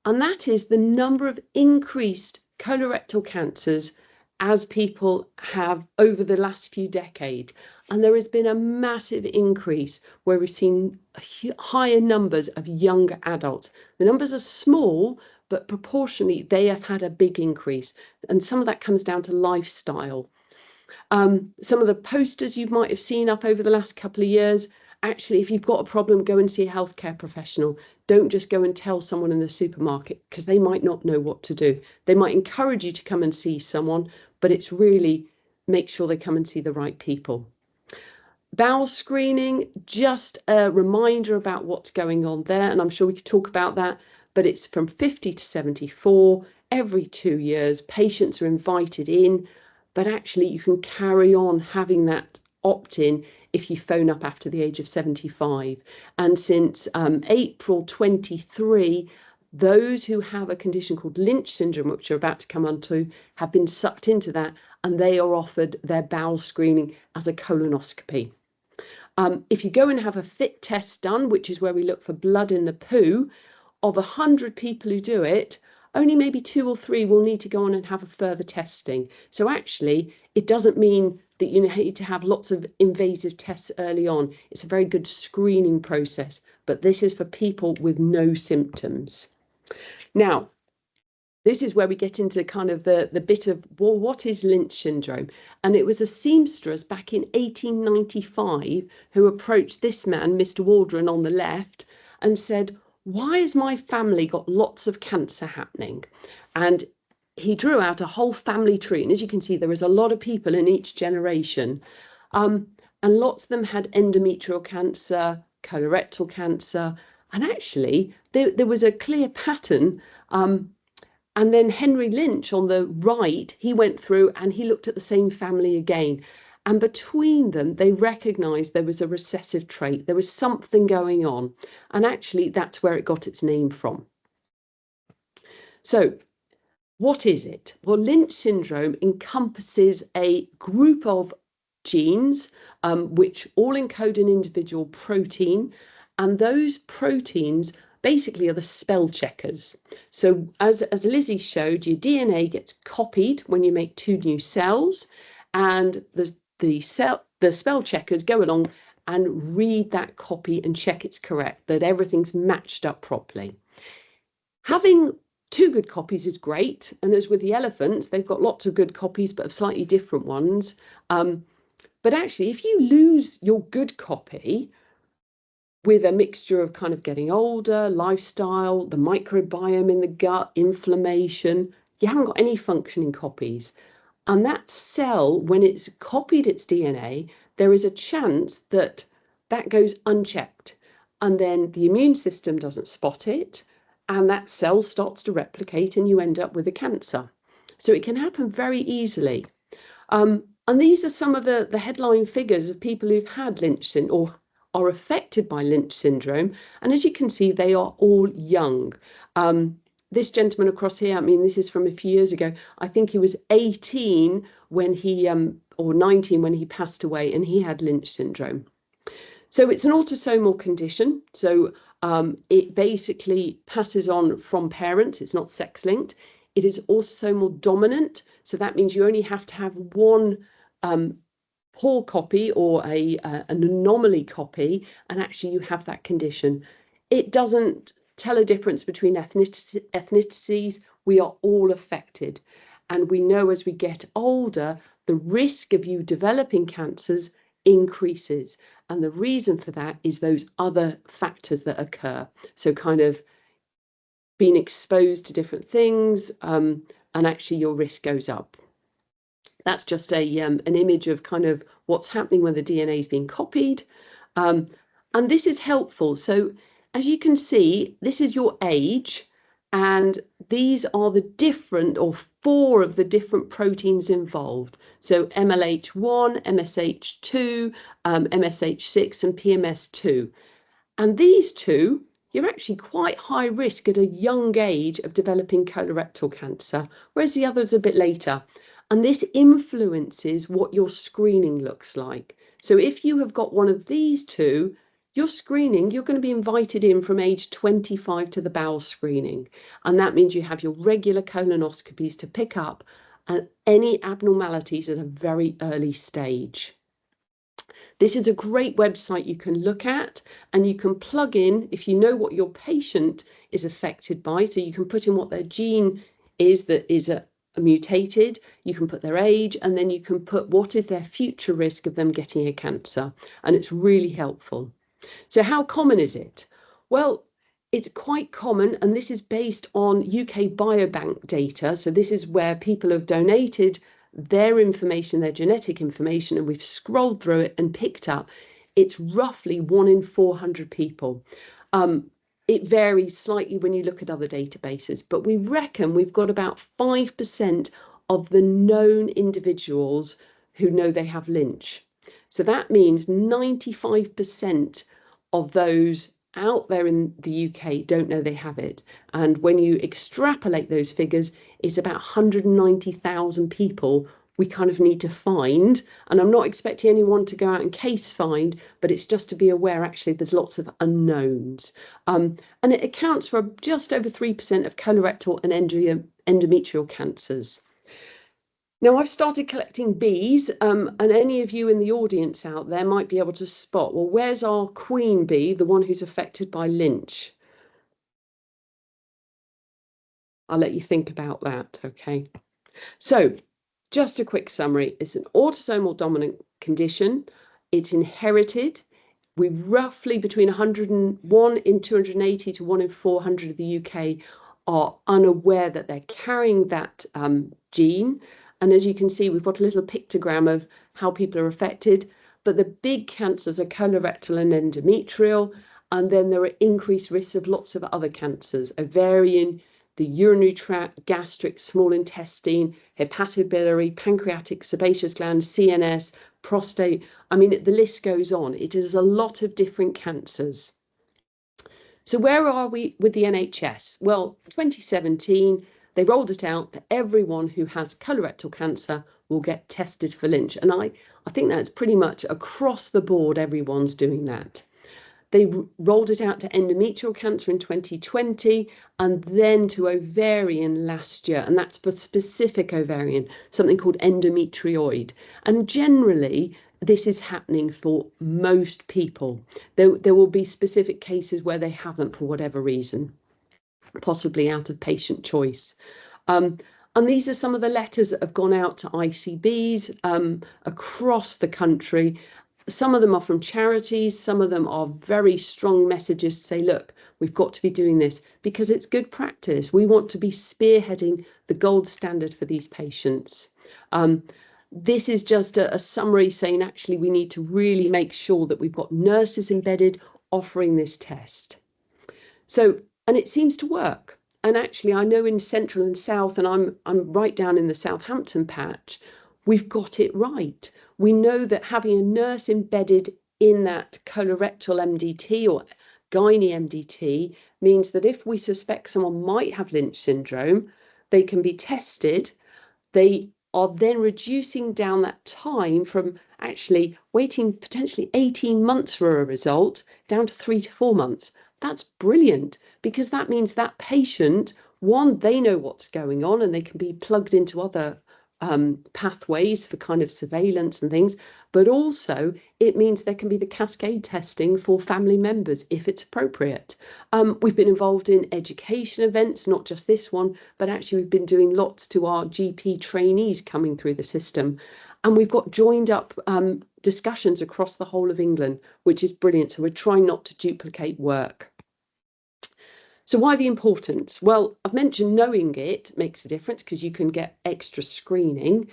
And that is the number of increased colorectal cancers as people have over the last few decades. And there has been a massive increase where we've seen higher numbers of younger adults. The numbers are small, but proportionally they have had a big increase. And some of that comes down to lifestyle. Some of the posters you might have seen up over the last couple of years, actually, if you've got a problem, go and see a healthcare professional. Don't just go and tell someone in the supermarket, because they might not know what to do. They might encourage you to come and see someone, but it's really make sure they come and see the right people. Bowel screening, just a reminder about what's going on there, and I'm sure we could talk about that, but it's from 50 to 74, every 2 years. Patients are invited in, but actually you can carry on having that opt-in if you phone up after the age of 75. And since April 23, those who have a condition called Lynch syndrome, which we're about to come on to, have been sucked into that, and they are offered their bowel screening as a colonoscopy. If you go and have a FIT test done, which is where we look for blood in the poo, of 100 people who do it, only maybe 2 or 3 will need to go on and have a further testing. So actually, it doesn't mean that you need to have lots of invasive tests early on. It's a very good screening process, but this is for people with no symptoms. Now, this is where we get into kind of the bit of, well, what is Lynch syndrome? And it was a seamstress back in 1895 who approached this man, Mr. Waldron, on the left, and said, why has my family got lots of cancer happening? And he drew out a whole family tree. And as you can see, there was a lot of people in each generation. And lots of them had endometrial cancer, colorectal cancer. And actually, there was a clear pattern. And then Henry Lynch on the right, he went through and he looked at the same family again. And between them, they recognized there was a recessive trait. There was something going on. And actually, that's where it got its name from. So what is it? Well, Lynch syndrome encompasses a group of genes, which all encode an individual protein. And those proteins basically are the spell checkers. So as Lizzie showed, your DNA gets copied when you make 2 new cells, and the spell checkers go along and read that copy and check it's correct, that everything's matched up properly. Having 2 good copies is great, and as with the elephants, they've got lots of good copies but of slightly different ones. But actually, if you lose your good copy, with a mixture of kind of getting older, lifestyle, the microbiome in the gut, inflammation, you haven't got any functioning copies. And that cell, when it's copied its DNA, there is a chance that that goes unchecked. And then the immune system doesn't spot it, and that cell starts to replicate, and you end up with a cancer. So it can happen very easily. And these are some of the headline figures of people who've had Lynch syndrome or are affected by Lynch syndrome. And as you can see, they are all young. This gentleman across here, I mean, this is from a few years ago. I think he was 18 when he, or 19 when he passed away, and he had Lynch syndrome. So it's an autosomal condition. So it basically passes on from parents. It's not sex linked. It is autosomal dominant. So that means you only have to have one poor copy or an anomaly copy, and actually you have that condition. It doesn't tell a difference between ethnicities. We are all affected, and we know as we get older, the risk of you developing cancers increases, and the reason for that is those other factors that occur. So kind of being exposed to different things, and actually your risk goes up. That's just an image of kind of what's happening when the DNA is being copied. And this is helpful. So as you can see, this is your age, and these are the different, or 4 of the different proteins involved. So MLH1, MSH2, MSH6, and PMS2. And these 2, you're actually quite high risk at a young age of developing colorectal cancer, whereas the others a bit later. And this influences what your screening looks like. So if you have got one of these 2, your screening, you're going to be invited in from age 25 to the bowel screening. And that means you have your regular colonoscopies to pick up any abnormalities at a very early stage. This is a great website you can look at, and you can plug in if you know what your patient is affected by. So you can put in what their gene is that is mutated, you can put their age, and then you can put what is their future risk of them getting a cancer, and it's really helpful. So how common is it? Well, it's quite common, and this is based on UK Biobank data. So this is where people have donated their information, their genetic information, and we've scrolled through it and picked up it's roughly 1 in 400 people. It varies slightly when you look at other databases, but we reckon we've got about 5% of the known individuals who know they have Lynch. So that means 95% of those out there in the UK don't know they have it. And when you extrapolate those figures, it's about 190,000 people we kind of need to find. And I'm not expecting anyone to go out and case find, but it's just to be aware, actually, there's lots of unknowns. And it accounts for just over 3% of colorectal and endometrial cancers. Now, I've started collecting bees, and any of you in the audience out there might be able to spot, well, where's our queen bee, the one who's affected by Lynch? I'll let you think about that, okay? So, just a quick summary. It's an autosomal dominant condition. It's inherited. We roughly, between 101 in 280 to 1 in 400 of the UK are unaware that they're carrying that gene. And as you can see, we've got a little pictogram of how people are affected. But the big cancers are colorectal and endometrial. And then there are increased risks of lots of other cancers, ovarian, the urinary tract, gastric, small intestine, hepatobiliary, pancreatic, sebaceous gland, CNS, prostate. I mean, the list goes on. It is a lot of different cancers. So where are we with the NHS? Well, 2017, they rolled it out that everyone who has colorectal cancer will get tested for Lynch. And I think that's pretty much across the board, everyone's doing that. They rolled it out to endometrial cancer in 2020 and then to ovarian last year. And that's for specific ovarian, something called endometrioid. And generally, this is happening for most people. There will be specific cases where they haven't for whatever reason, possibly out of patient choice. And these are some of the letters that have gone out to ICBs across the country. Some of them are from charities, some of them are very strong messages to say, look, we've got to be doing this because it's good practice. We want to be spearheading the gold standard for these patients. This is just a summary saying, actually, we need to really make sure that we've got nurses embedded offering this test. So, and it seems to work. And actually, I know in Central and South, and I'm right down in the Southampton patch, we've got it right. We know that having a nurse embedded in that colorectal MDT or gynae MDT means that if we suspect someone might have Lynch syndrome, they can be tested. They are then reducing down that time from actually waiting potentially 18 months for a result down to 3 to 4 months. That's brilliant because that means that patient, one, they know what's going on and they can be plugged into other pathways for kind of surveillance and things, but also it means there can be the cascade testing for family members if it's appropriate. We've been involved in education events, not just this one, but actually we've been doing lots to our GP trainees coming through the system. And we've got joined up discussions across the whole of England, which is brilliant. So we're trying not to duplicate work. So why the importance? Well, I've mentioned knowing it makes a difference because you can get extra screening,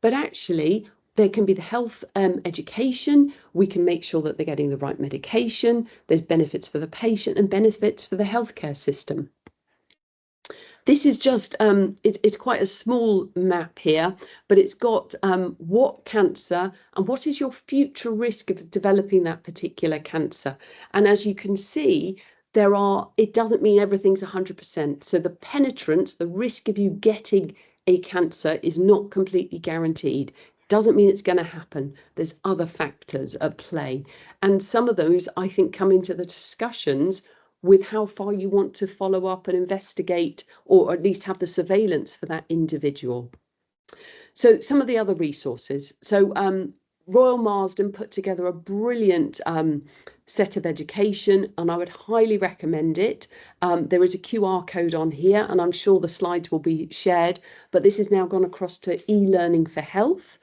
but actually there can be the health education. We can make sure that they're getting the right medication. There's benefits for the patient and benefits for the healthcare system. This is just, it's quite a small map here, but it's got what cancer and what is your future risk of developing that particular cancer. And as you can see, it doesn't mean everything's 100%. So the penetrance, the risk of you getting a cancer is not completely guaranteed. Doesn't mean it's going to happen. There's other factors at play. And some of those, I think, come into the discussions with how far you want to follow up and investigate, or at least have the surveillance for that individual. So some of the other resources. So Royal Marsden put together a brilliant set of education, and I would highly recommend it. There is a QR code on here, and I'm sure the slides will be shared, but this has now gone across to e-learning for health.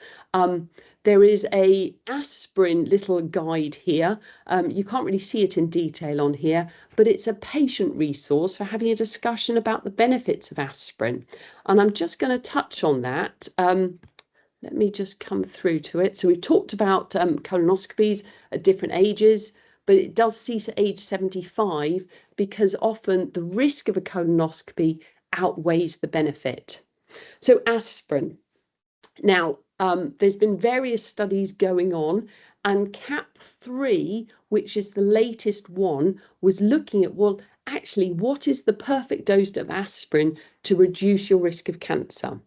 There is a aspirin little guide here. You can't really see it in detail on here, but it's a patient resource for having a discussion about the benefits of aspirin. And I'm just going to touch on that. Let me just come through to it. So we've talked about colonoscopies at different ages, but it does cease at age 75 because often the risk of a colonoscopy outweighs the benefit. So aspirin. Now, there's been various studies going on, and CAP3 which is the latest one, was looking at, well, actually, what is the perfect dose of aspirin to reduce your risk of cancer,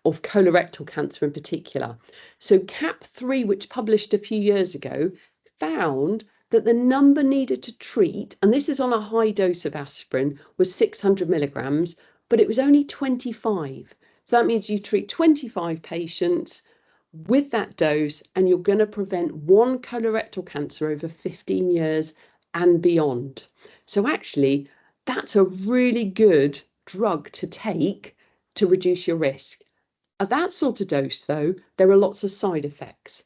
of colorectal cancer in particular? So CAP3, which published a few years ago, found that the number needed to treat, and this is on a high dose of aspirin, was 600 milligrams, but it was only 25. So that means you treat 25 patients with that dose, and you're going to prevent one colorectal cancer over 15 years and beyond. So actually, that's a really good drug to take to reduce your risk. At that sort of dose, though, there are lots of side effects.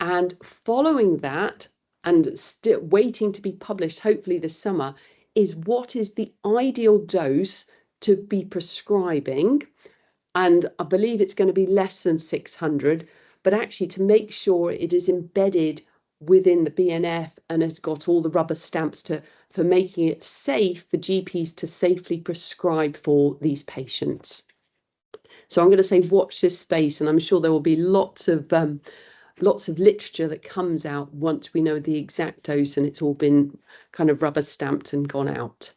And following that, and still waiting to be published, hopefully this summer, is what is the ideal dose to be prescribing. And I believe it's going to be less than 600, but actually to make sure it is embedded within the BNF and has got all the rubber stamps for making it safe for GPs to safely prescribe for these patients. So I'm going to say watch this space, and I'm sure there will be lots of literature that comes out once we know the exact dose and it's all been kind of rubber stamped and gone out.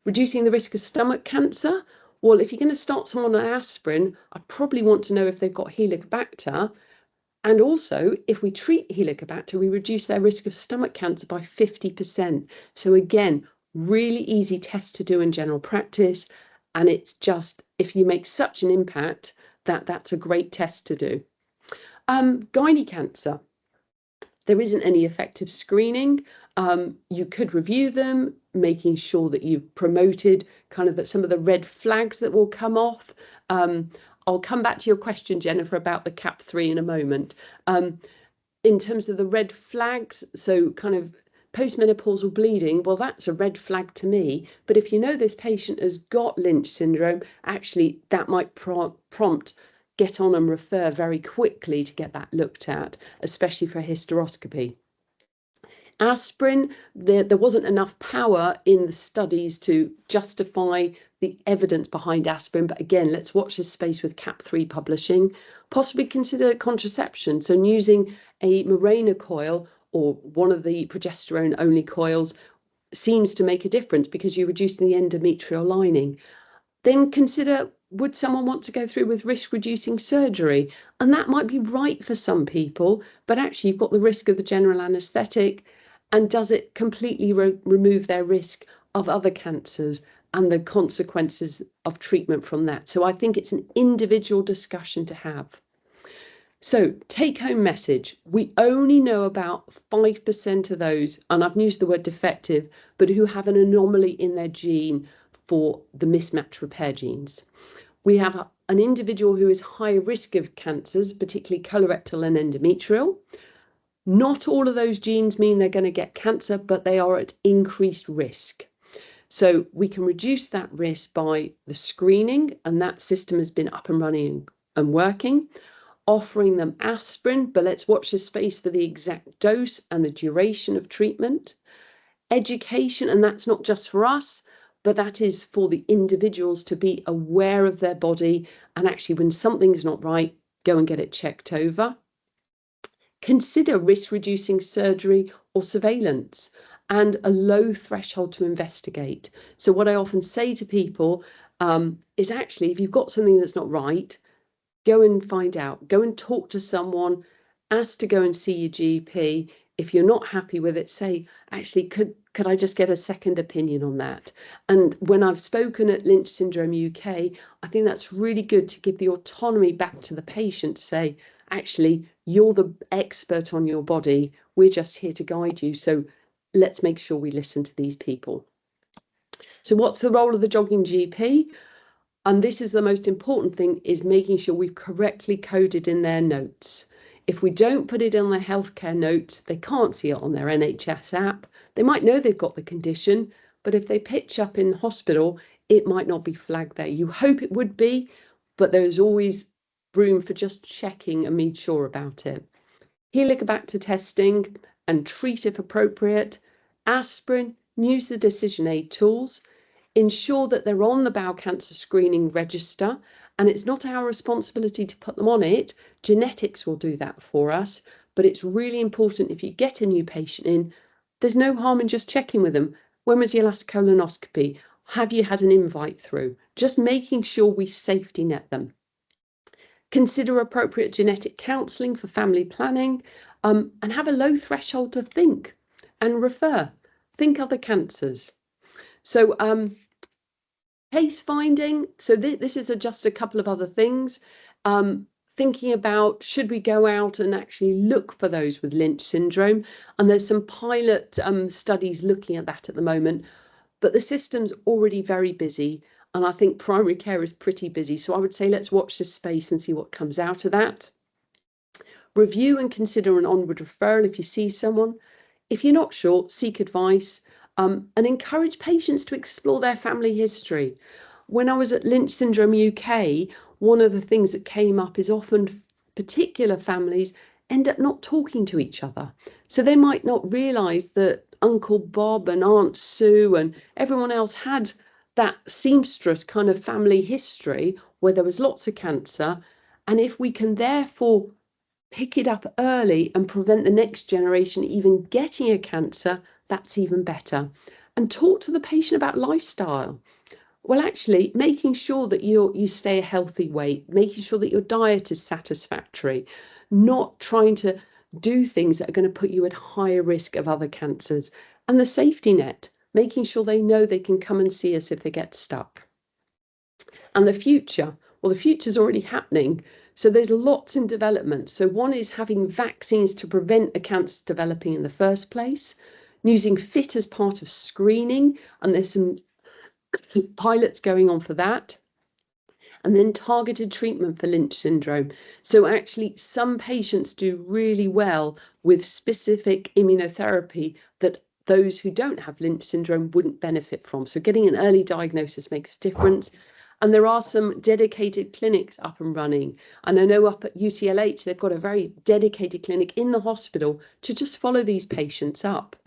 Reducing the risk of stomach cancer. Well, if you're going to start someone on aspirin, I probably want to know if they've got Helicobacter. And also, if we treat Helicobacter, we reduce their risk of stomach cancer by 50%. So again, really easy test to do in general practice. And it's just, if you make such an impact, that's a great test to do. Gynae cancer. There isn't any effective screening. You could review them, making sure that you've promoted kind of some of the red flags that will come off. I'll come back to your question, Jennifer, about the CAP3 in a moment. In terms of the red flags, so kind of postmenopausal bleeding, well, that's a red flag to me. But if you know this patient has got Lynch syndrome, actually that might prompt get on and refer very quickly to get that looked at, especially for hysteroscopy. Aspirin, there wasn't enough power in the studies to justify the evidence behind aspirin, but again, let's watch this space with CAP3 publishing. Possibly consider contraception, so using a Mirena coil or one of the progesterone-only coils seems to make a difference because you're reducing the endometrial lining. Then consider, would someone want to go through with risk-reducing surgery? And that might be right for some people, but actually you've got the risk of the general anaesthetic, and does it completely remove their risk of other cancers and the consequences of treatment from that? So I think it's an individual discussion to have. So take-home message, we only know about 5% of those, and I've used the word defective, but who have an anomaly in their gene for the mismatch repair genes. We have an individual who is high risk of cancers, particularly colorectal and endometrial. Not all of those genes mean they're going to get cancer, but they are at increased risk. So we can reduce that risk by the screening, and that system has been up and running and working, offering them aspirin, but let's watch this space for the exact dose and the duration of treatment. Education, and that's not just for us, but that is for the individuals to be aware of their body, and actually when something's not right, go and get it checked over. Consider risk-reducing surgery or surveillance and a low threshold to investigate. So what I often say to people is actually, if you've got something that's not right, go and find out, go and talk to someone, ask to go and see your GP. If you're not happy with it, say, actually, could I just get a second opinion on that? And when I've spoken at Lynch Syndrome UK, I think that's really good to give the autonomy back to the patient to say, actually, you're the expert on your body. We're just here to guide you. So let's make sure we listen to these people. So what's the role of the jogging GP? And this is the most important thing, is making sure we've correctly coded in their notes. If we don't put it on their healthcare notes, they can't see it on their NHS app. They might know they've got the condition, but if they pitch up in hospital, it might not be flagged there. You hope it would be, but there's always room for just checking and being sure about it. Helicobacter testing and treat if appropriate. Aspirin, use the decision aid tools. Ensure that they're on the bowel cancer screening register, and it's not our responsibility to put them on it. Genetics will do that for us, but it's really important if you get a new patient in, there's no harm in just checking with them. When was your last colonoscopy? Have you had an invite through? Just making sure we safety net them. Consider appropriate genetic counselling for family planning, and have a low threshold to think and refer. Think other cancers. So case finding. So this is just a couple of other things. Thinking about, should we go out and actually look for those with Lynch syndrome? And there's some pilot studies looking at that at the moment, but the system's already very busy. And I think primary care is pretty busy. So I would say let's watch this space and see what comes out of that. Review and consider an onward referral if you see someone. If you're not sure, seek advice, and encourage patients to explore their family history. When I was at Lynch Syndrome UK, one of the things that came up is often particular families end up not talking to each other. So they might not realise that Uncle Bob and Aunt Sue and everyone else had that seamstress kind of family history where there was lots of cancer. And if we can therefore pick it up early and prevent the next generation even getting a cancer, that's even better. And talk to the patient about lifestyle. Well, actually, making sure that you stay a healthy weight, making sure that your diet is satisfactory, not trying to do things that are going to put you at higher risk of other cancers. And the safety net, making sure they know they can come and see us if they get stuck. And the future, well, the future's already happening. So there's lots in development. So one is having vaccines to prevent a cancer developing in the first place, using FIT as part of screening, and there's some pilots going on for that. And then targeted treatment for Lynch syndrome. So actually some patients do really well with specific immunotherapy that those who don't have Lynch syndrome wouldn't benefit from. So getting an early diagnosis makes a difference. And there are some dedicated clinics up and running. And I know up at UCLH, they've got a very dedicated clinic in the hospital to just follow these patients up.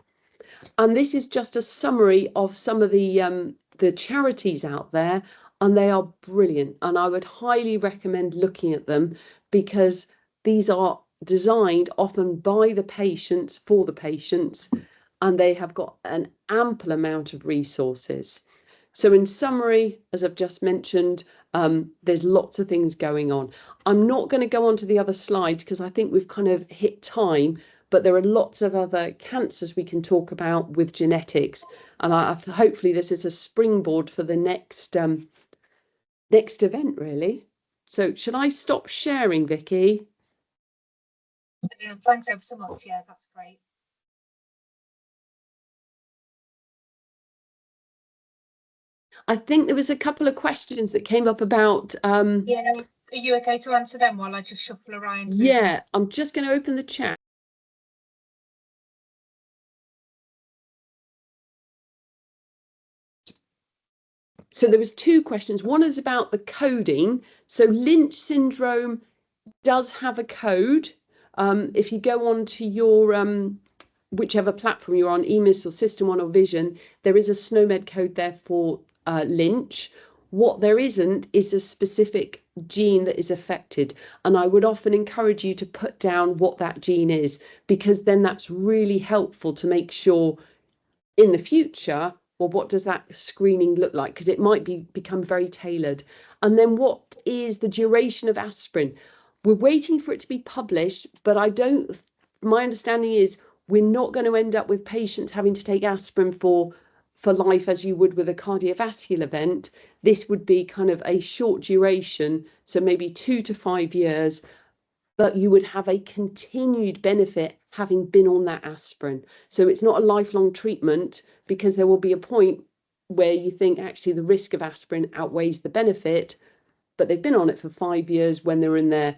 And this is just a summary of some of the charities out there, and they are brilliant. And I would highly recommend looking at them because these are designed often by the patients for the patients, and they have got an ample amount of resources. So in summary, as I've just mentioned, there's lots of things going on. I'm not going to go on to the other slides because I think we've kind of hit time, but there are lots of other cancers we can talk about with genetics. And hopefully this is a springboard for the next event, really. So should I stop sharing, Vicky? Thanks ever so much. Yeah, that's great. I think there was a couple of questions that came up about... Yeah, are you okay to answer them while I just shuffle around? Yeah, I'm just going to open the chat. So there was two questions. One is about the coding. So Lynch syndrome does have a code. If you go on to your whichever platform you're on, EMIS or System 1 or Vision, there is a SNOMED code there for Lynch. What there isn't is a specific gene that is affected. And I would often encourage you to put down what that gene is, because then that's really helpful to make sure in the future, well, what does that screening look like? Because it might become very tailored. And then what is the duration of aspirin? We're waiting for it to be published, but my understanding is we're not going to end up with patients having to take aspirin for life as you would with a cardiovascular event. This would be kind of a short duration, so maybe 2 to 5 years, but you would have a continued benefit having been on that aspirin. So it's not a lifelong treatment, because there will be a point where you think actually the risk of aspirin outweighs the benefit, but they've been on it for 5 years when they're in their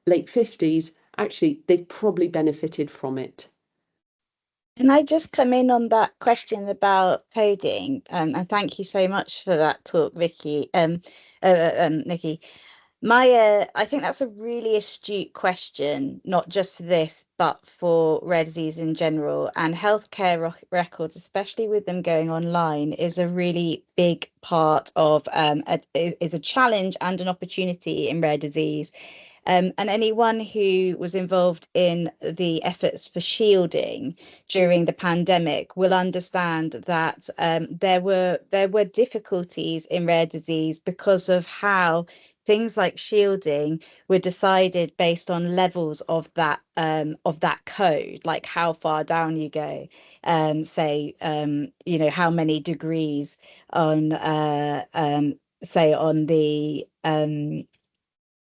late 50s. Actually, they've probably benefited from it. Can I just come in on that question about coding? And thank you so much for that talk, Vicky. Nikki. I think that's a really astute question, not just for this, but for rare disease in general. And healthcare records, especially with them going online, is a really big part of is a challenge and an opportunity in rare disease. And anyone who was involved in the efforts for shielding during the pandemic will understand that there were difficulties in rare disease because of how things like shielding were decided based on levels of that code, like how far down you go, say how many degrees on say on the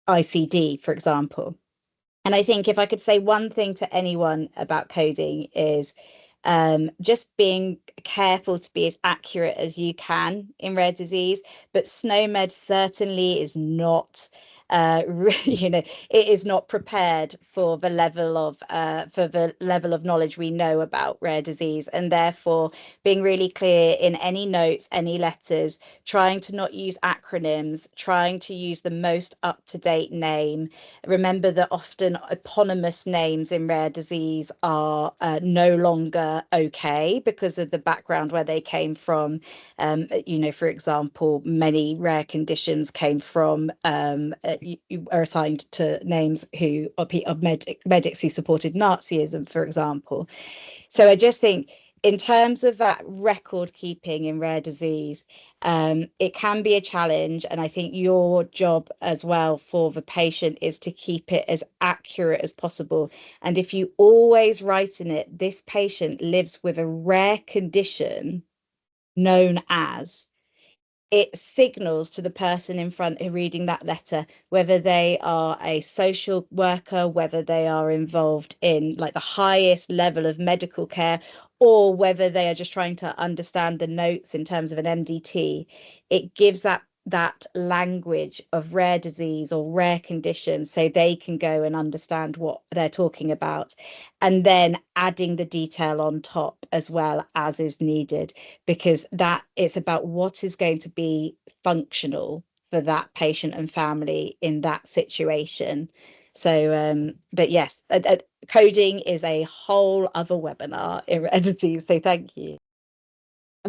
ICD, for example. And I think if I could say one thing to anyone about coding is just being careful to be as accurate as you can in rare disease. But SNOMED certainly is not, it is not prepared for the level of knowledge we know about rare disease, and therefore being really clear in any notes, any letters, trying to not use acronyms, trying to use the most up-to-date name. Remember that often eponymous names in rare disease are no longer okay because of the background where they came from. For example, many rare conditions came from are assigned to names of medics who supported Nazism, for example. So I just think in terms of that record keeping in rare disease, it can be a challenge. And I think your job as well for the patient is to keep it as accurate as possible. And if you always write in it, this patient lives with a rare condition known as, it signals to the person in front who reading that letter, whether they are a social worker, whether they are involved in like the highest level of medical care, or whether they are just trying to understand the notes in terms of an MDT. It gives that language of rare disease or rare condition so they can go and understand what they're talking about, and then adding the detail on top as well as is needed, because that it's about what is going to be functional for that patient and family in that situation. So but yes, coding is a whole other webinar in rare disease, so thank you.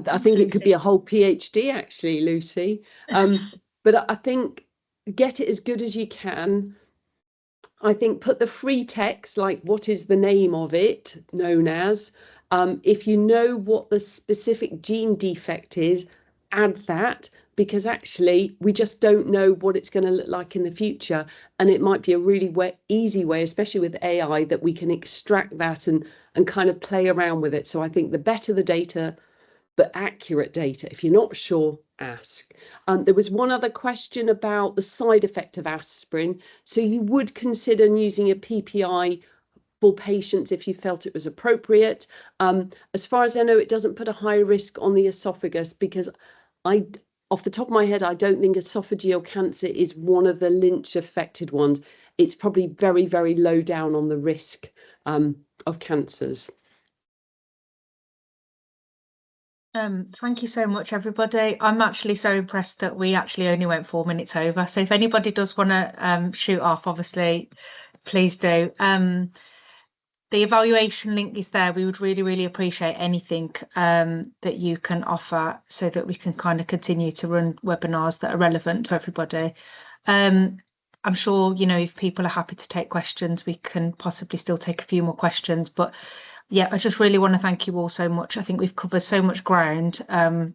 I think it could be a whole PhD actually, Lucy. But I think get it as good as you can. I think put the free text, like what is the name of it known as. If you know what the specific gene defect is, add that, because actually we just don't know what it's going to look like in the future. And it might be a really easy way, especially with AI, that we can extract that and kind of play around with it. So I think the better the data, but accurate data. If you're not sure, ask. There was one other question about the side effect of aspirin. So you would consider using a PPI for patients if you felt it was appropriate. As far as I know, it doesn't put a high risk on the esophagus, because off the top of my head, I don't think esophageal cancer is one of the Lynch affected ones. It's probably very, very low down on the risk of cancers. Thank you so much, everybody. I'm actually so impressed that we actually only went 4 minutes over. So if anybody does want to shoot off, obviously, please do. The evaluation link is there. We would really, really appreciate anything that you can offer so that we can kind of continue to run webinars that are relevant to everybody. I'm sure, if people are happy to take questions, we can possibly still take a few more questions. But yeah, I just really want to thank you all so much. I think we've covered so much ground,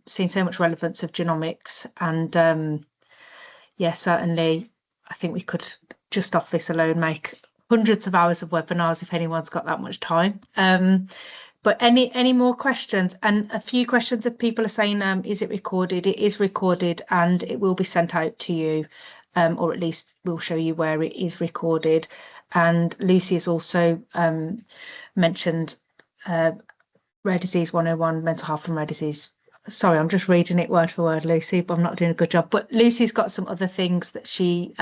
seen so much relevance of genomics, and yeah, certainly I think we could just off this alone make hundreds of hours of webinars if anyone's got that much time. But any more questions? And a few questions of people are saying, is it recorded? It is recorded and it will be sent out to you, or at least we'll show you where it is recorded. And Lucy has also mentioned Rare Disease 101, Mental Health and Rare Disease. Sorry, I'm just reading it word for word, Lucy, but I'm not doing a good job. But Lucy's got some other things that she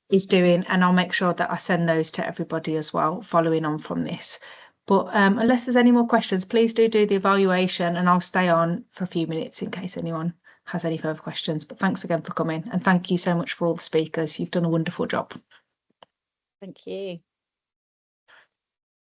is doing, and I'll make sure that I send those to everybody as well, following on from this. But unless there's any more questions, please do the evaluation, and I'll stay on for a few minutes in case anyone has any further questions. But thanks again for coming, and thank you so much for all the speakers. You've done a wonderful job. Thank you.